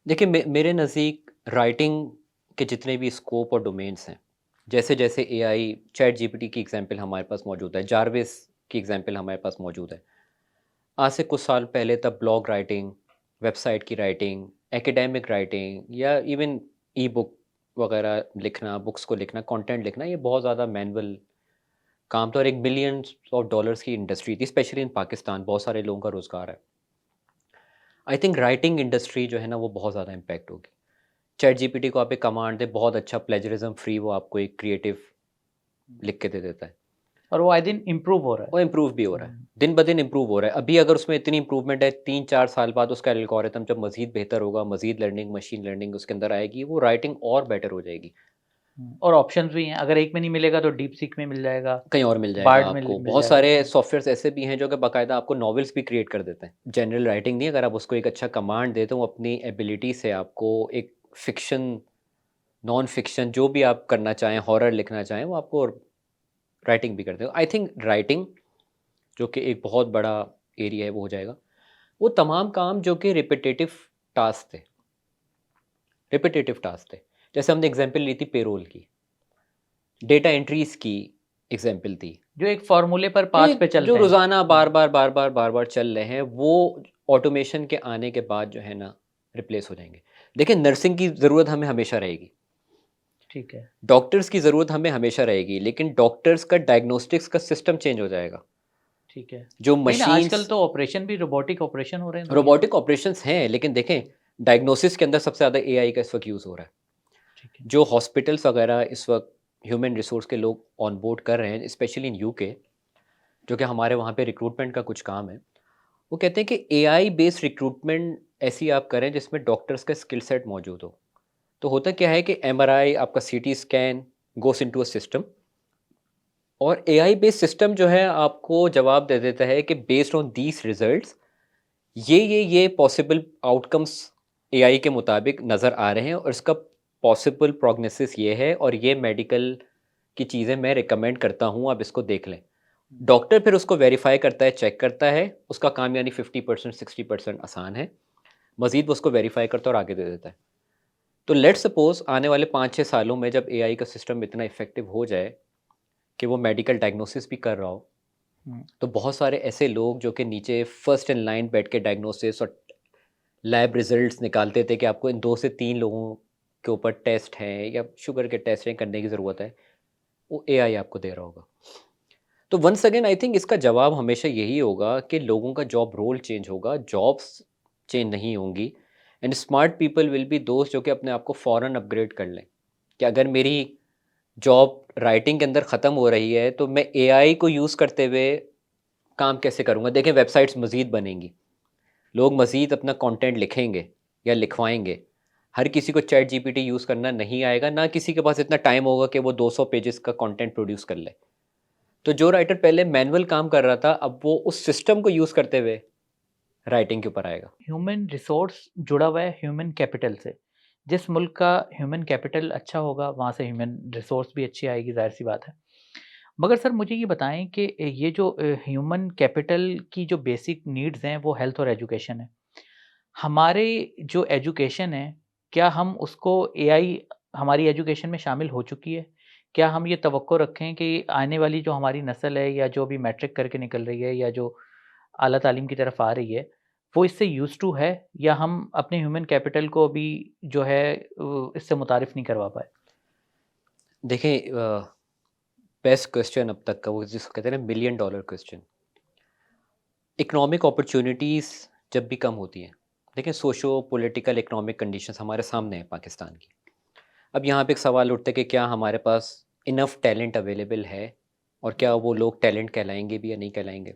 देखिए, मेरे नज़दीक राइटिंग के जितने भी स्कोप और डोमेन्स हैं, जैसे-जैसे एआई, चैट जीपीटी की एग्ज़ाम्पल हमारे पास मौजूद है, जार्विस की एग्ज़ाम्पल हमारे पास मौजूद है। आज से कुछ साल पहले तब ब्लॉग राइटिंग, वेबसाइट की राइटिंग, एकेडमिक राइटिंग, या इवन ई बुक वगैरह लिखना, बुक्स को लिखना, कंटेंट लिखना, ये बहुत ज़्यादा मैनुअल काम था और एक मिलियंस ऑफ डॉलर्स की इंडस्ट्री थी, स्पेशली इन पाकिस्तान। बहुत सारे लोगों का रोज़गार है। आई थिंक राइटिंग इंडस्ट्री जो है ना, वो बहुत ज़्यादा इम्पैक्ट होगी। चैट जीपीटी को आप एक कमांड दें, बहुत अच्छा प्लेजरिज्म फ्री वो आपको एक क्रिएटिव लिख के दे देता है। और वो आए दिन इम्प्रूव हो रहा है। वो इम्प्रूव भी हो रहा है, हुँ। दिन ब दिन इम्प्रूव हो रहा है। अभी अगर उसमें इतनी इम्प्रूवमेंट है, 3-4 साल बाद उसका एल्गोरिथम जब मज़ीद बेहतर होगा, मज़ीद लर्निंग, मशीन लर्निंग उसके अंदर आएगी, वो राइटिंग और बेटर हो जाएगी। और ऑप्शंस भी हैं, अगर एक में नहीं मिलेगा तो डीप सीक में मिल जाएगा, कहीं और मिल जाएगा बार्ड में आपको। मिल बहुत जाएगा। सारे सॉफ्टवेयर्स ऐसे भी हैं जो कि बाकायदा आपको नॉवेल्स भी क्रिएट कर देते हैं। जनरल राइटिंग नहीं, अगर आप उसको एक अच्छा कमांड दें, तो वो अपनी एबिलिटी से आपको एक फ़िक्शन, नॉन फ़िक्शन जो भी आप करना चाहें, हॉरर लिखना चाहें, वो आपको राइटिंग भी कर देगा। आई थिंक राइटिंग जो कि एक बहुत बड़ा एरिया है, वो हो जाएगा। वो तमाम काम जो कि रिपिटेटिव टास्क थे। जैसे हमने एग्ज़ाम्पल ली थी पेरोल की, डेटा एंट्रीज़ की एग्ज़ाम्पल थी। जो एक फ़ॉर्मूले पर जो पाथ एक पे जो चलते हैं। रोज़ाना बार-बार चल रहे हैं, वो ऑटोमेशन के आने के बाद जो है ना, रिप्लेस हो जाएँगे। देखिए, नर्सिंग की ज़रूरत हमें हमेशा रहेगी, ठीक है, डॉक्टर्स की ज़रूरत हमें हमेशा रहेगी, लेकिन डॉक्टर्स का डायग्नोस्टिक्स का सिस्टम चेंज हो जाएगा। ठीक है। जो नहीं ना, आजकल मशीन्स, तो ऑपरेशन भी रोबोटिक ऑपरेशन हो रहे हैं दुनिया में। रोबोटिक ऑपरेशंस हैं, लेकिन देखें, डायग्नोसिस के अंदर सबसे ज़्यादा एआई का इस वक़्त यूज़ हो रहा है। ठीक है। जो हॉस्पिटल्स वगैरह इस वक़्त ह्यूमन रिसोर्स के लोग ऑन बोर्ड कर रहे हैं, स्पेशली इन यूके, जो कि हमारे वहाँ पे रिक्रूटमेंट का कुछ काम है। वो कहते हैं कि एआई बेस्ड रिक्रूटमेंट ऐसी आप करें जिसमें डॉक्टर्स का स्किल सेट मौजूद हो। तो होता क्या है कि एमआरआई, आपका CT scan goes into a system, और एआई बेस्ड सिस्टम जो है आपको जवाब दे देता है कि बेस्ड ऑन दीस रिजल्ट्स, ये पॉसिबल आउटकम्स एआई के मुताबिक नज़र आ रहे हैं, और इसका पॉसिबल प्रोग्नोसिस ये है, और ये मेडिकल की चीज़ें मैं रिकमेंड करता हूँ, आप इसको देख लें। डॉक्टर फिर उसको वेरीफाई करता है, चेक करता है, उसका काम यानी 50% 60% आसान है, मज़ीद वो उसको वेरीफाई करता है और आगे दे देता है। तो लेट्स सपोज़ आने वाले 5-6 सालों में जब एआई का सिस्टम इतना इफ़ेक्टिव हो जाए कि वो मेडिकल डायग्नोसिस भी कर रहा हो, हुँ, तो बहुत सारे ऐसे लोग जो कि नीचे फर्स्ट इन लाइन बैठ के डायग्नोसिस और लैब रिजल्ट्स निकालते थे कि आपको इन 2 से 3 लोगों के ऊपर टेस्ट हैं या शुगर के टेस्ट हैं करने की ज़रूरत है, वो एआई आपको दे रहा होगा। तो वंस अगेन आई थिंक इसका जवाब हमेशा यही होगा कि लोगों का जॉब रोल चेंज होगा, जॉब्स चेंज नहीं होंगी, and smart people will be दोस्त जो कि अपने आप को फ़ौरन अपग्रेड कर लें, कि अगर मेरी जॉब राइटिंग के अंदर ख़त्म हो रही है, तो मैं एआई को यूज़ करते हुए काम कैसे करूँगा। देखें, वेबसाइट्स मज़ीद बनेंगी, लोग मज़ीद अपना कंटेंट लिखेंगे या लिखवाएंगे। हर किसी को चैट जीपीटी यूज़ करना नहीं आएगा, ना किसी के पास इतना टाइम होगा कि वो 200 पेजेस का कंटेंट प्रोड्यूस कर ले। तो जो राइटर पहले मैनुअल काम कर रहा था, अब वो उस सिस्टम को यूज़ करते हुए राइटिंग के ऊपर आएगा। ह्यूमन रिसोर्स जुड़ा हुआ है ह्यूमन कैपिटल से। जिस मुल्क का ह्यूमन कैपिटल अच्छा होगा, वहाँ से ह्यूमन रिसोर्स भी अच्छी आएगी, ज़ाहिर-सी बात है। मगर सर मुझे ये बताएँ कि ये जो ह्यूमन कैपिटल की जो बेसिक नीड्स हैं, वो हेल्थ और एजुकेशन है। हमारे जो एजुकेशन है, क्या हम उसको एआई हमारी एजुकेशन में शामिल हो चुकी है? क्या हम ये तवक्को रखें कि आने वाली जो हमारी नस्ल है या जो अभी मैट्रिक करके निकल रही है या जो आला तालीम की तरफ आ रही है, वो इससे यूज़्ड टू है या हम अपने ह्यूमन कैपिटल को अभी जो है इससे मुतारिफ नहीं करवा पाए? देखिए बेस्ट क्वेश्चन अब तक का वो जिसको कहते हैं ना million dollar question. Economic opportunities जब भी कम होती हैं, देखिए सोशो पॉलिटिकल इकोनॉमिक कंडीशंस हमारे सामने हैं पाकिस्तान की। अब यहाँ पे एक सवाल उठता है कि क्या हमारे पास इनफ टैलेंट अवेलेबल है और क्या वो लोग टैलेंट कहलाएँगे भी या नहीं कहलाएँगे?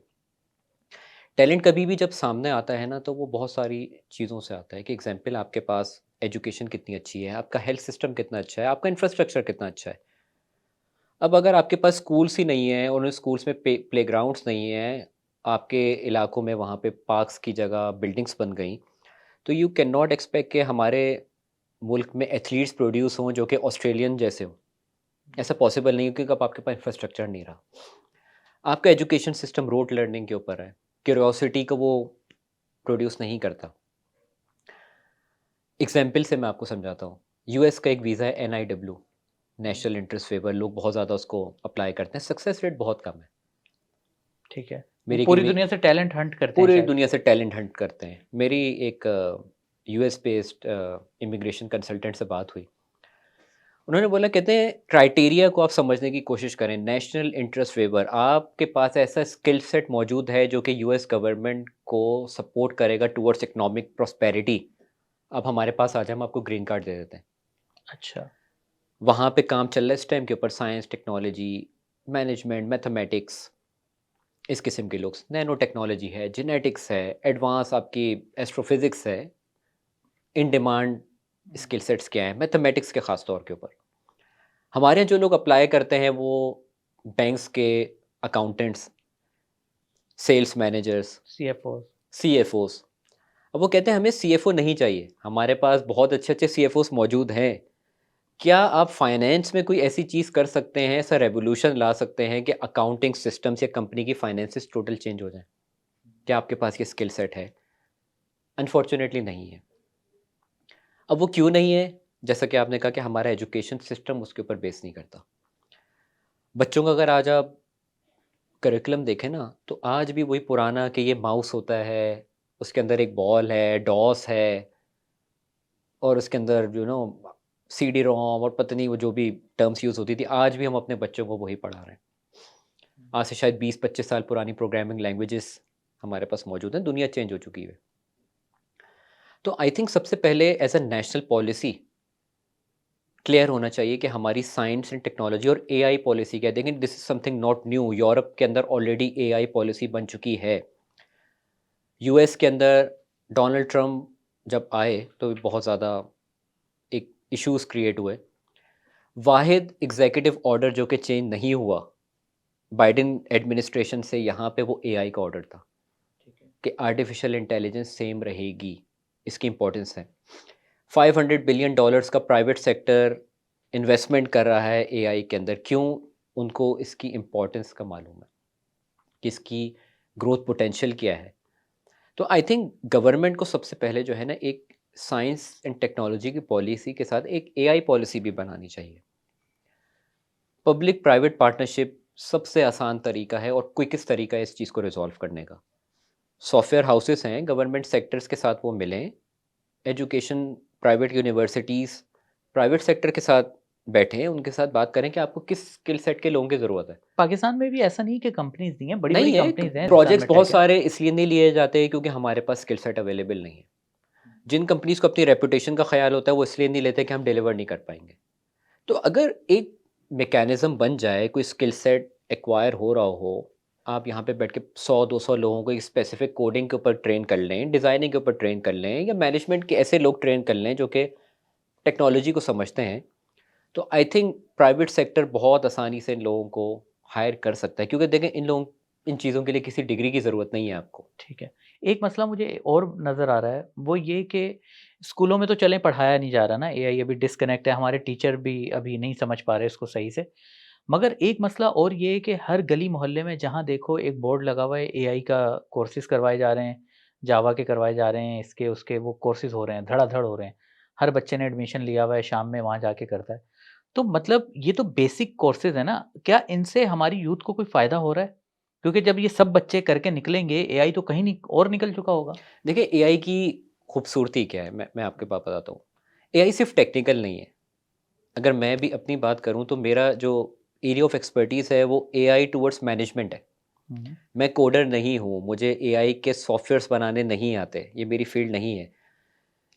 टैलेंट कभी भी जब सामने आता है ना, तो वो बहुत सारी चीज़ों से आता है कि एग्ज़ाम्पल आपके पास एजुकेशन कितनी अच्छी है, आपका हेल्थ सिस्टम कितना अच्छा है, आपका इंफ्रास्ट्रक्चर कितना अच्छा है। अब अगर आपके पास स्कूल्स ही नहीं है और उन स्कूल्स में प्लेग्राउंड्स नहीं है, आपके इलाकों में वहाँ पे पार्क्स की जगह बिल्डिंग्स बन गई, तो यू कैन नॉट एक्सपेक्ट कि हमारे मुल्क में एथलीट्स प्रोड्यूस हों जो कि ऑस्ट्रेलियन जैसे हों। ऐसा पॉसिबल नहीं है क्योंकि अब आपके पास इंफ्रास्ट्रक्चर नहीं रहा। आपका एजुकेशन सिस्टम रोte लर्निंग के ऊपर है, क्यूरियोसिटी को वो प्रोड्यूस नहीं करता। एग्जाम्पल से मैं आपको समझाता हूँ। यूएस का एक वीज़ा है एनआईडब्ल्यू, नेशनल इंटरेस्ट वेवर, लोग बहुत ज़्यादा उसको अप्लाई करते हैं, सक्सेस रेट बहुत कम है। ठीक है। वो मेरी पूरी गिनवी दुनिया से टैलेंट हंट करते हैं पूरी शायद। दुनिया से टैलेंट हंट करते हैं। मेरी एक यूएस बेस्ड इमिग्रेशन कंसल्टेंट से बात हुई। उन्होंने बोला, कहते हैं क्राइटेरिया को आप समझने की कोशिश करें, नेशनल इंटरेस्ट वेवर, आपके पास ऐसा स्किल सेट मौजूद है जो कि यूएस गवर्नमेंट को सपोर्ट करेगा टुवर्ड्स इकोनॉमिक प्रॉस्पेरिटी। अब हमारे पास आ जाए, हम आपको ग्रीन कार्ड दे देते हैं। अच्छा। वहाँ पे काम चल रहा है स्टेम के ऊपर, साइंस, टेक्नोलॉजी, मैनेजमेंट, मैथमेटिक्स, इस किस्म के लोग, नैनो टेक्नोलॉजी है, जेनेटिक्स है, एडवांस आपकी एस्ट्रोफिज़िक्स है, इन डिमांड स्किल सेट्स क्या हैं, मैथमेटिक्स के ख़ास तौर के ऊपर। हमारे यहाँ जो लोग अप्लाई करते हैं वो बैंक्स के अकाउंटेंट्स, सेल्स मैनेजर्स, सीएफओ। सीएफओज़। अब वो कहते हैं हमें सीएफओ नहीं चाहिए, हमारे पास बहुत अच्छे-अच्छे सीएफओज़ मौजूद हैं। क्या आप फाइनेंस में कोई ऐसी चीज़ कर सकते हैं, ऐसा रेवोल्यूशन ला सकते हैं कि अकाउंटिंग सिस्टम्स या कंपनी की फाइनेंसेस टोटल चेंज हो जाएँ? क्या आपके पास ये स्किल सेट है? अनफॉर्च्यूनेटली नहीं है। अब वो क्यों नहीं है? जैसा कि आपने कहा कि हमारा एजुकेशन सिस्टम उसके ऊपर बेस नहीं करता। बच्चों का अगर आज आप करिकुलम देखें ना, तो आज भी वही पुराना कि ये माउस होता है, उसके अंदर एक बॉल है, डॉस है और उसके अंदर सीडी रोम और पता नहीं वो जो भी टर्म्स यूज़ होती थी, आज भी हम अपने बच्चों को वही पढ़ा रहे हैं। आज से शायद 20-25 साल पुरानी प्रोग्रामिंग लैंग्वेजेस हमारे पास मौजूद हैं, दुनिया चेंज हो चुकी है। तो आई थिंक सबसे पहले as a national policy clear होना चाहिए कि हमारी साइंस एंड टेक्नोलॉजी और एआई पॉलिसी क्या है। देखें, this is something not new, Europe के अंदर ऑलरेडी एआई पॉलिसी बन चुकी है। यूएस के अंदर डोनाल्ड ट्रम्प जब आए तो बहुत ज़्यादा एक इश्यूज़ क्रिएट हुए। वाहिद एग्जीक्यूटिव ऑर्डर जो कि चेंज नहीं हुआ बाइडेन एडमिनिस्ट्रेशन से, यहाँ पे वो एआई का ऑर्डर था ठीक है। कि आर्टिफिशियल इंटेलिजेंस सेम रहेगी। इसकी इंपॉर्टेंस है। 500 बिलियन डॉलर्स का प्राइवेट सेक्टर इन्वेस्टमेंट कर रहा है एआई के अंदर। क्यों? उनको इसकी इम्पोर्टेंस का मालूम है कि इसकी ग्रोथ पोटेंशियल क्या है। तो आई थिंक गवर्नमेंट को सबसे पहले जो है ना, एक साइंस एंड टेक्नोलॉजी की पॉलिसी के साथ एक एआई पॉलिसी भी बनानी चाहिए। पब्लिक प्राइवेट पार्टनरशिप सबसे आसान तरीका है और क्विकेस्ट तरीका है इस चीज़ को रिजॉल्व करने का। सॉफ्टवेयर हाउसेस हैं गवर्नमेंट सेक्टर्स के साथ, वो मिलें, education, private universities, private sector के साथ बैठें, उनके साथ बात करें कि आपको किस स्किल सेट के लोगों की ज़रूरत है। पाकिस्तान में भी ऐसा नहीं कि कंपनीज़ नहीं हैं, नहीं बड़ी-बड़ी है, कंपनीज़ हैं हिंदुस्तान प्रोजेक्ट्स में बहुत टेक है। सारे इसलिए नहीं लिए जाते हैं क्योंकि हमारे पास स्किल सेट अवेलेबल नहीं है। जिन कंपनीज़ को अपनी रेपुटेशन का ख़्याल होता है, वो इसलिए नहीं लेते कि हम डिलीवर नहीं कर पाएँगे। तो अगर एक मैकेनिज़्म बन जाए, कोई स्किल सेट एक्वायर हो रहा हो, आप यहाँ पे बैठ के 100-200 लोगों को एक स्पेसिफ़िक कोडिंग के ऊपर ट्रेन कर लें, डिज़ाइनिंग के ऊपर ट्रेन कर लें या मैनेजमेंट के ऐसे लोग ट्रेन कर लें जो कि टेक्नोलॉजी को समझते हैं, तो आई थिंक प्राइवेट सेक्टर बहुत आसानी से इन लोगों को हायर कर सकता है, क्योंकि देखें इन चीज़ों के लिए किसी डिग्री की ज़रूरत नहीं है आपको। ठीक है। एक मसला मुझे और नज़र आ रहा है, वो ये कि स्कूलों में तो चलें पढ़ाया नहीं जा रहा ना, एआई अभी डिस्कनेक्ट है, हमारे टीचर भी अभी नहीं समझ पा रहे इसको सही से। मगर एक मसला और ये है कि हर गली मोहल्ले में जहाँ देखो एक बोर्ड लगा हुआ है, एआई का कोर्सेज़ करवाए जा रहे हैं, जावा के करवाए जा रहे हैं, इसके उसके वो कोर्सेज़ हो रहे हैं, धड़ाधड़ हो रहे हैं। हर बच्चे ने एडमिशन लिया हुआ है, शाम में वहाँ जाके करता है। तो मतलब ये तो बेसिक कोर्सेज़ है ना, क्या इनसे हमारी यूथ को कोई फ़ायदा हो रहा है? क्योंकि जब ये सब बच्चे करके निकलेंगे, एआई तो कहीं नहीं और निकल चुका होगा। देखिए एआई की खूबसूरती क्या है, मैं आपके पास बताता हूँ। एआई सिर्फ़ टेक्निकल नहीं है। अगर मैं भी अपनी बात करूँ तो मेरा जो एरिया ऑफ एक्सपर्टीज़ है वो एआई टुवर्ड्स मैनेजमेंट है। हुँ, मैं कोडर नहीं हूँ, मुझे एआई के सॉफ्टवेयर्स बनाने नहीं आते, ये मेरी फ़ील्ड नहीं है।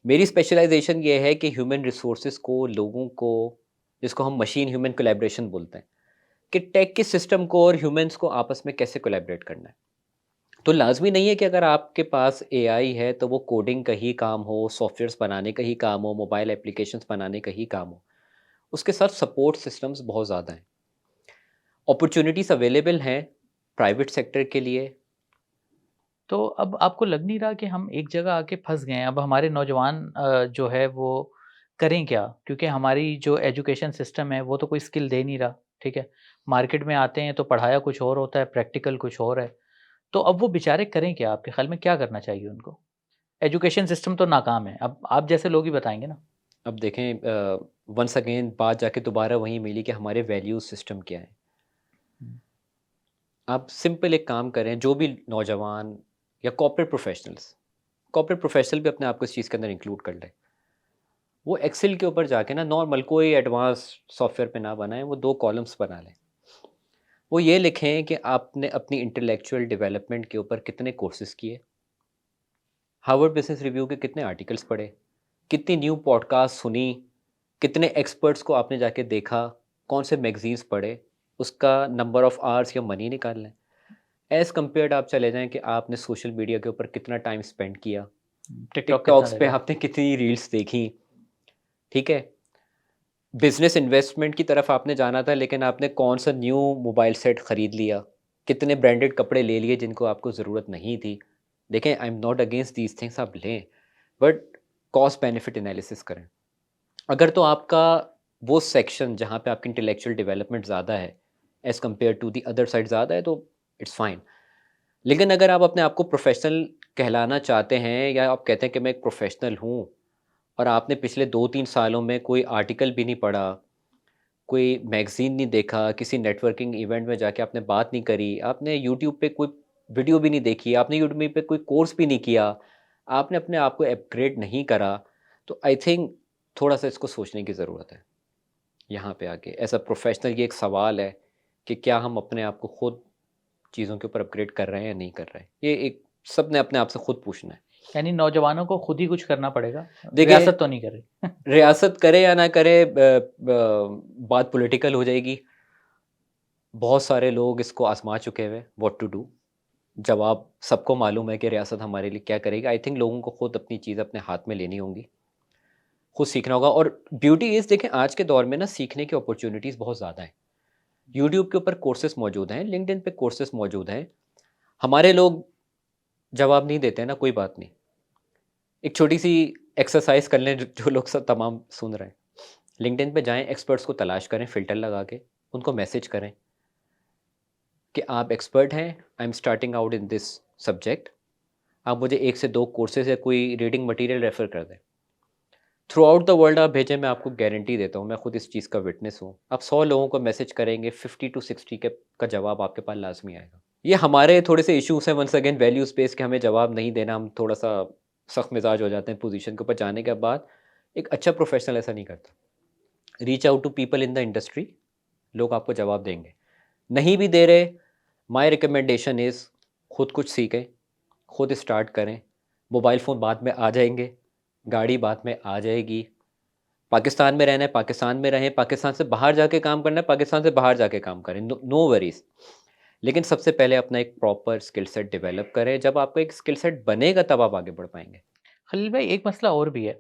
मेरी स्पेशलाइज़ेशन ये है कि ह्यूमन रिसोर्सेज़ को, लोगों को, जिसको हम मशीन ह्यूमन कोलैबोरेशन बोलते हैं, कि टेक के सिस्टम को और ह्यूमन्स को आपस में कैसे कोलैबोरेट करना है। तो लाज़मी नहीं है कि अगर आपके पास एआई है तो वो कोडिंग का ही काम हो, सॉफ्टवेयर्स बनाने का ही काम हो, मोबाइल एप्लीकेशंस बनाने का ही काम हो। उसके साथ सपोर्ट सिस्टम्स बहुत ज़्यादा हैं। अपॉर्च्युनिटीज़ अवेलेबल हैं प्राइवेट सेक्टर के लिए। तो अब आपको लग नहीं रहा कि हम एक जगह आके फँस गए हैं? अब हमारे नौजवान जो है वो करें क्या? क्योंकि हमारी जो एजुकेशन सिस्टम है वो तो कोई स्किल दे नहीं रहा, ठीक है? मार्केट में आते हैं तो पढ़ाया कुछ और होता है, प्रैक्टिकल कुछ और है। तो अब वो बेचारे करें क्या? आपके ख़्याल में क्या करना चाहिए उनको? एजुकेशन सिस्टम तो नाकाम है, अब आप जैसे लोग ही बताएँगे ना। अब देखें वंस अगेन बात जाके दोबारा वहीं मिली कि हमारे वैल्यूज़ सिस्टम क्या है। हुँ, आप सिंपल एक काम करें, जो भी नौजवान या कॉर्पोरेट प्रोफेशनल भी अपने आप को इस चीज़ के अंदर इंक्लूड कर लें। वो एक्सेल के ऊपर जाके ना नॉर्मल कोई एडवांस सॉफ्टवेयर पे ना बनाएँ, वो 2 कॉलम्स बना लें। वो ये लिखें कि आपने अपनी इंटेलेक्चुअल डेवलपमेंट के ऊपर कितने कोर्सेज़ किए, हार्वर्ड बिज़नेस रिव्यू के कितने आर्टिकल्स पढ़े, कितनी न्यू पॉडकास्ट सुनी, कितने एक्सपर्ट्स को आपने जाके देखा, कौन से मैगज़ीन्स पढ़े, उसका नंबर ऑफ़ आवर्स या मनी निकाल लें। एज़ कम्पेयर्ड आप चले जाएँ कि आपने सोशल मीडिया के ऊपर कितना टाइम स्पेंड किया, टिकटॉक कितना टिकटॉक्स पे देखा? आपने कितनी रील्स देखी, ठीक है? बिज़नेस इन्वेस्टमेंट की तरफ आपने जाना था लेकिन आपने कौन-सा न्यू मोबाइल सेट खरीद लिया, कितने ब्रांडेड कपड़े ले लिए जिनको आपको ज़रूरत नहीं थी। देखें I am not against these things, आप लें, बट कॉस्ट बेनिफिट एनालिसिस करें। अगर तो आपका वो सेक्शन जहाँ पे आपकी इंटेलेक्चुअल डेवलपमेंट ज़्यादा है, as compare to the other side ज़्यादा है, तो इट्स फाइन। लेकिन अगर आप अपने आप को प्रोफ़ेशनल कहलाना चाहते हैं या आप कहते हैं कि मैं एक प्रोफ़ेशनल हूँ और आपने पिछले 2-3 सालों में कोई आर्टिकल भी नहीं पढ़ा, कोई मैगज़ीन नहीं देखा, किसी नेटवर्किंग इवेंट में जाके आपने बात नहीं करी, आपने यूट्यूब पे कोई वीडियो भी नहीं देखी, आपने यूट्यूब पे कोई कोर्स भी नहीं किया, आपने अपने आप को अपग्रेड नहीं करा, तो आई थिंक थोड़ा-सा इसको सोचने की ज़रूरत है। यहाँ पे आके एज़ अ प्रोफ़ेशनल ये एक सवाल है कि क्या हम अपने आप को खुद चीज़ों के ऊपर अपग्रेड कर रहे हैं या नहीं कर रहे हैं? ये एक सबने अपने आप से खुद पूछना है। यानी नौजवानों को खुद ही कुछ करना पड़ेगा, देखिए, रियासत तो नहीं कर रही। रियासत करे या ना करे, बात पॉलिटिकल हो जाएगी। बहुत सारे लोग इसको आज़मा चुके हुए हैं, व्हाट टू डू। जवाब सबको मालूम है कि रियासत हमारे लिए क्या करेगी। आई थिंक लोगों को खुद अपनी चीज़ अपने हाथ में लेनी होंगी, खुद सीखना होगा। और ब्यूटी इज़, देखें आज के दौर में ना सीखने की अपॉर्च्युनिटीज़ बहुत ज़्यादा हैं। यूट्यूब के ऊपर कोर्सेज़ मौजूद हैं, लिंक्डइन पे कोर्सेज़ मौजूद हैं। हमारे लोग जवाब नहीं देते हैं ना, कोई बात नहीं। एक छोटी-सी एक्सरसाइज़ कर लें, जो लोग सब तमाम सुन रहे हैं। लिंक्डइन पे जाएँ, एक्सपर्ट्स को तलाश करें फ़िल्टर लगा के, उनको मैसेज करें कि आप एक्सपर्ट हैं, I am starting out in this subject. आप मुझे 1 से 2 कोर्सेज़ या कोई रीडिंग मटीरियल रेफ़र कर दें। थ्रू आउट द वर्ल्ड आप भेजें, मैं आपको गारंटी देता हूँ, मैं खुद इस चीज़ का विटनेस हूँ। आप 100 लोगों को मैसेज करेंगे, 50 टू 60 के का जवाब आपके पास लाज़मी आएगा। ये हमारे थोड़े-से इश्यूज़ हैं वन्स अगेन वैल्यू स्पेस के, हमें जवाब नहीं देना, हम थोड़ा-सा सख्त मिज़ाज हो जाते हैं पोज़ीशन के ऊपर जाने के बाद। एक अच्छा प्रोफ़ेशनल ऐसा नहीं करता। Reach out to people in the industry, लोग आपको जवाब देंगे। नहीं भी दे रहे, माय रिकमेंडेशन इज़ खुद कुछ सीखें, खुद स्टार्ट करें। मोबाइल फ़ोन बाद में आ जाएँगे, गाड़ी बाद में आ जाएगी। पाकिस्तान में रहना है, पाकिस्तान में रहें, पाकिस्तान से बाहर जाके काम करना है, पाकिस्तान से बाहर जाके काम करें, नो नो वरीज़। लेकिन सबसे पहले अपना एक प्रॉपर स्किल सेट डेवलप करें, जब आपका एक स्किल सेट बनेगा तब आप आगे बढ़ पाएँगे। खलील भाई एक मसला और भी है।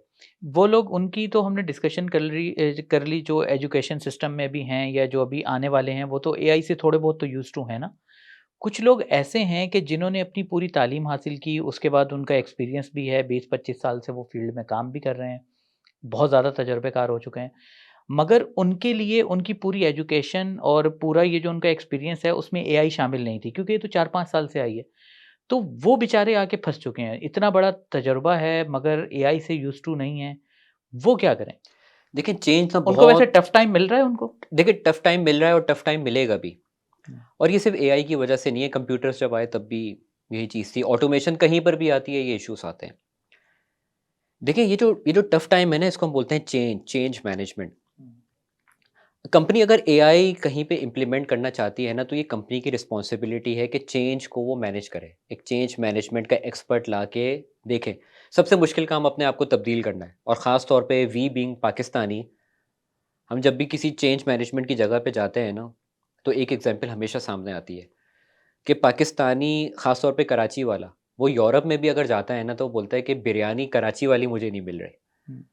वो लोग उनकी तो हमने डिस्कशन कर ली जो एजुकेशन सिस्टम में भी हैं या जो अभी आने वाले हैं, वो तो एआई से थोड़े बहुत तो यूज़ टू हैं ना। कुछ लोग ऐसे हैं कि जिन्होंने अपनी पूरी तालीम हासिल की, उसके बाद उनका एक्सपीरियंस भी है, 20-25 साल से वो फ़ील्ड में काम भी कर रहे हैं, बहुत ज़्यादा तजुर्बेकार हो चुके हैं। मगर उनके लिए उनकी पूरी एजुकेशन और पूरा ये जो उनका एक्सपीरियंस है, उसमें एआई शामिल नहीं थी क्योंकि ये तो 4-5 साल से आई है। तो वो बेचारे आके फँस चुके हैं। इतना बड़ा तजुर्बा है मगर एआई से यूज़्ड टू नहीं है, वो क्या करें? देखिए चेंज ना उनको वैसे बहुत टफ़ टाइम मिल रहा है उनको? देखिए टफ टाइम मिल रहा है और टफ टाइम मिलेगा भी। हुँ, और ये सिर्फ एआई की वजह से नहीं है, कंप्यूटर्स जब आए तब भी यही चीज़ थी। ऑटोमेशन कहीं पर भी आती है, ये इश्यूज आते हैं। देखिए ये जो टफ टाइम है ना, इसको हम बोलते हैं चेंज चेंज मैनेजमेंट। हुँ, कंपनी अगर एआई कहीं पे इम्प्लीमेंट करना चाहती है ना, तो ये कंपनी की रिस्पॉन्सिबिलिटी है कि चेंज को वो मैनेज करे। एक चेंज मैनेजमेंट का एक्सपर्ट ला के देखें। सबसे मुश्किल काम अपने आप को तब्दील करना है, और ख़ास तौर पे वी बीइंग पाकिस्तानी, हम जब भी किसी चेंज मैनेजमेंट की जगह पे जाते हैं ना, तो एक एग्जांपल हमेशा सामने आती है कि पाकिस्तानी, ख़ास तौर पे कराची वाला, वो यूरोप में भी अगर जाता है ना, तो वो बोलता है कि बिरयानी कराची वाली मुझे नहीं मिल रही। हुँ,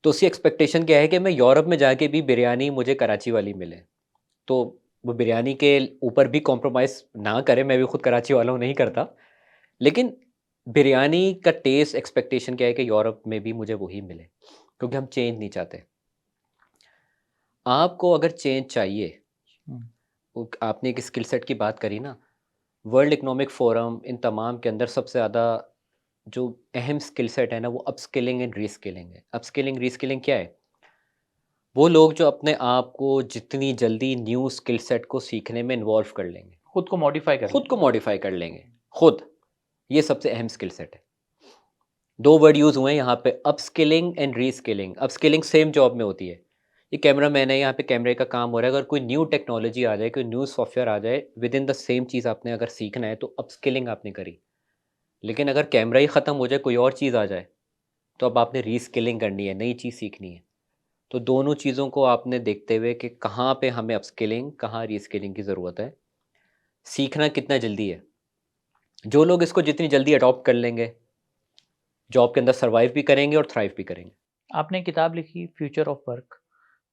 तो उसकी एक्सपेक्टेशन क्या है कि मैं यूरोप में जाके भी बिरयानी मुझे कराची वाली मिले। तो वो बिरयानी के ऊपर भी कॉम्प्रोमाइज़ ना करे, मैं भी खुद कराची वाला हूँ, नहीं करता। लेकिन बिरयानी का टेस्ट एक्सपेक्टेशन क्या है कि यूरोप में भी मुझे वही मिले, क्योंकि हम चेंज नहीं चाहते। आपको अगर चेंज चाहिए, हुँ, आपने एक स्किल सेट की बात करी ना, वर्ल्ड इकोनॉमिक फोरम इन तमाम के अंदर सबसे ज़्यादा जो अहम स्किल सेट है ना, वो अपस्किलिंग एंड रीस्किलिंग है। अपस्किलिंग रीस्किलिंग क्या है? वो लोग जो अपने आप को जितनी जल्दी न्यू स्किल सेट को सीखने में इन्वॉल्व कर लेंगे, खुद को मॉडिफ़ाई कर खुद लें। को मॉडिफाई कर लेंगे, खुद, ये सबसे अहम स्किल सेट है। दो वर्ड यूज़ हुए हैं यहाँ पे, upskilling and reskilling. Upskilling same job में होती है। ये कैमरा मैन है, यहाँ पे कैमरे का काम हो रहा है। अगर कोई न्यू टेक्नोलॉजी आ जाए, कोई न्यू सॉफ्टवेयर आ जाए, विद इन द सेम चीज़ आपने अगर सीखना है, तो अपस्किलिंग आपने करी। लेकिन अगर कैमरा ही ख़त्म हो जाए, कोई और चीज़ आ जाए, तो अब आपने रीस्किलिंग करनी है, नई चीज़ सीखनी है। तो दोनों चीज़ों को आपने देखते हुए कि कहाँ पे हमें अपस्किलिंग, कहाँ रीस्किलिंग की ज़रूरत है, सीखना कितना जल्दी है। जो लोग इसको जितनी जल्दी अडॉप्ट कर लेंगे, जॉब के अंदर सर्वाइव भी करेंगे और थ्राइव भी करेंगे। आपने किताब लिखी फ्यूचर ऑफ वर्क,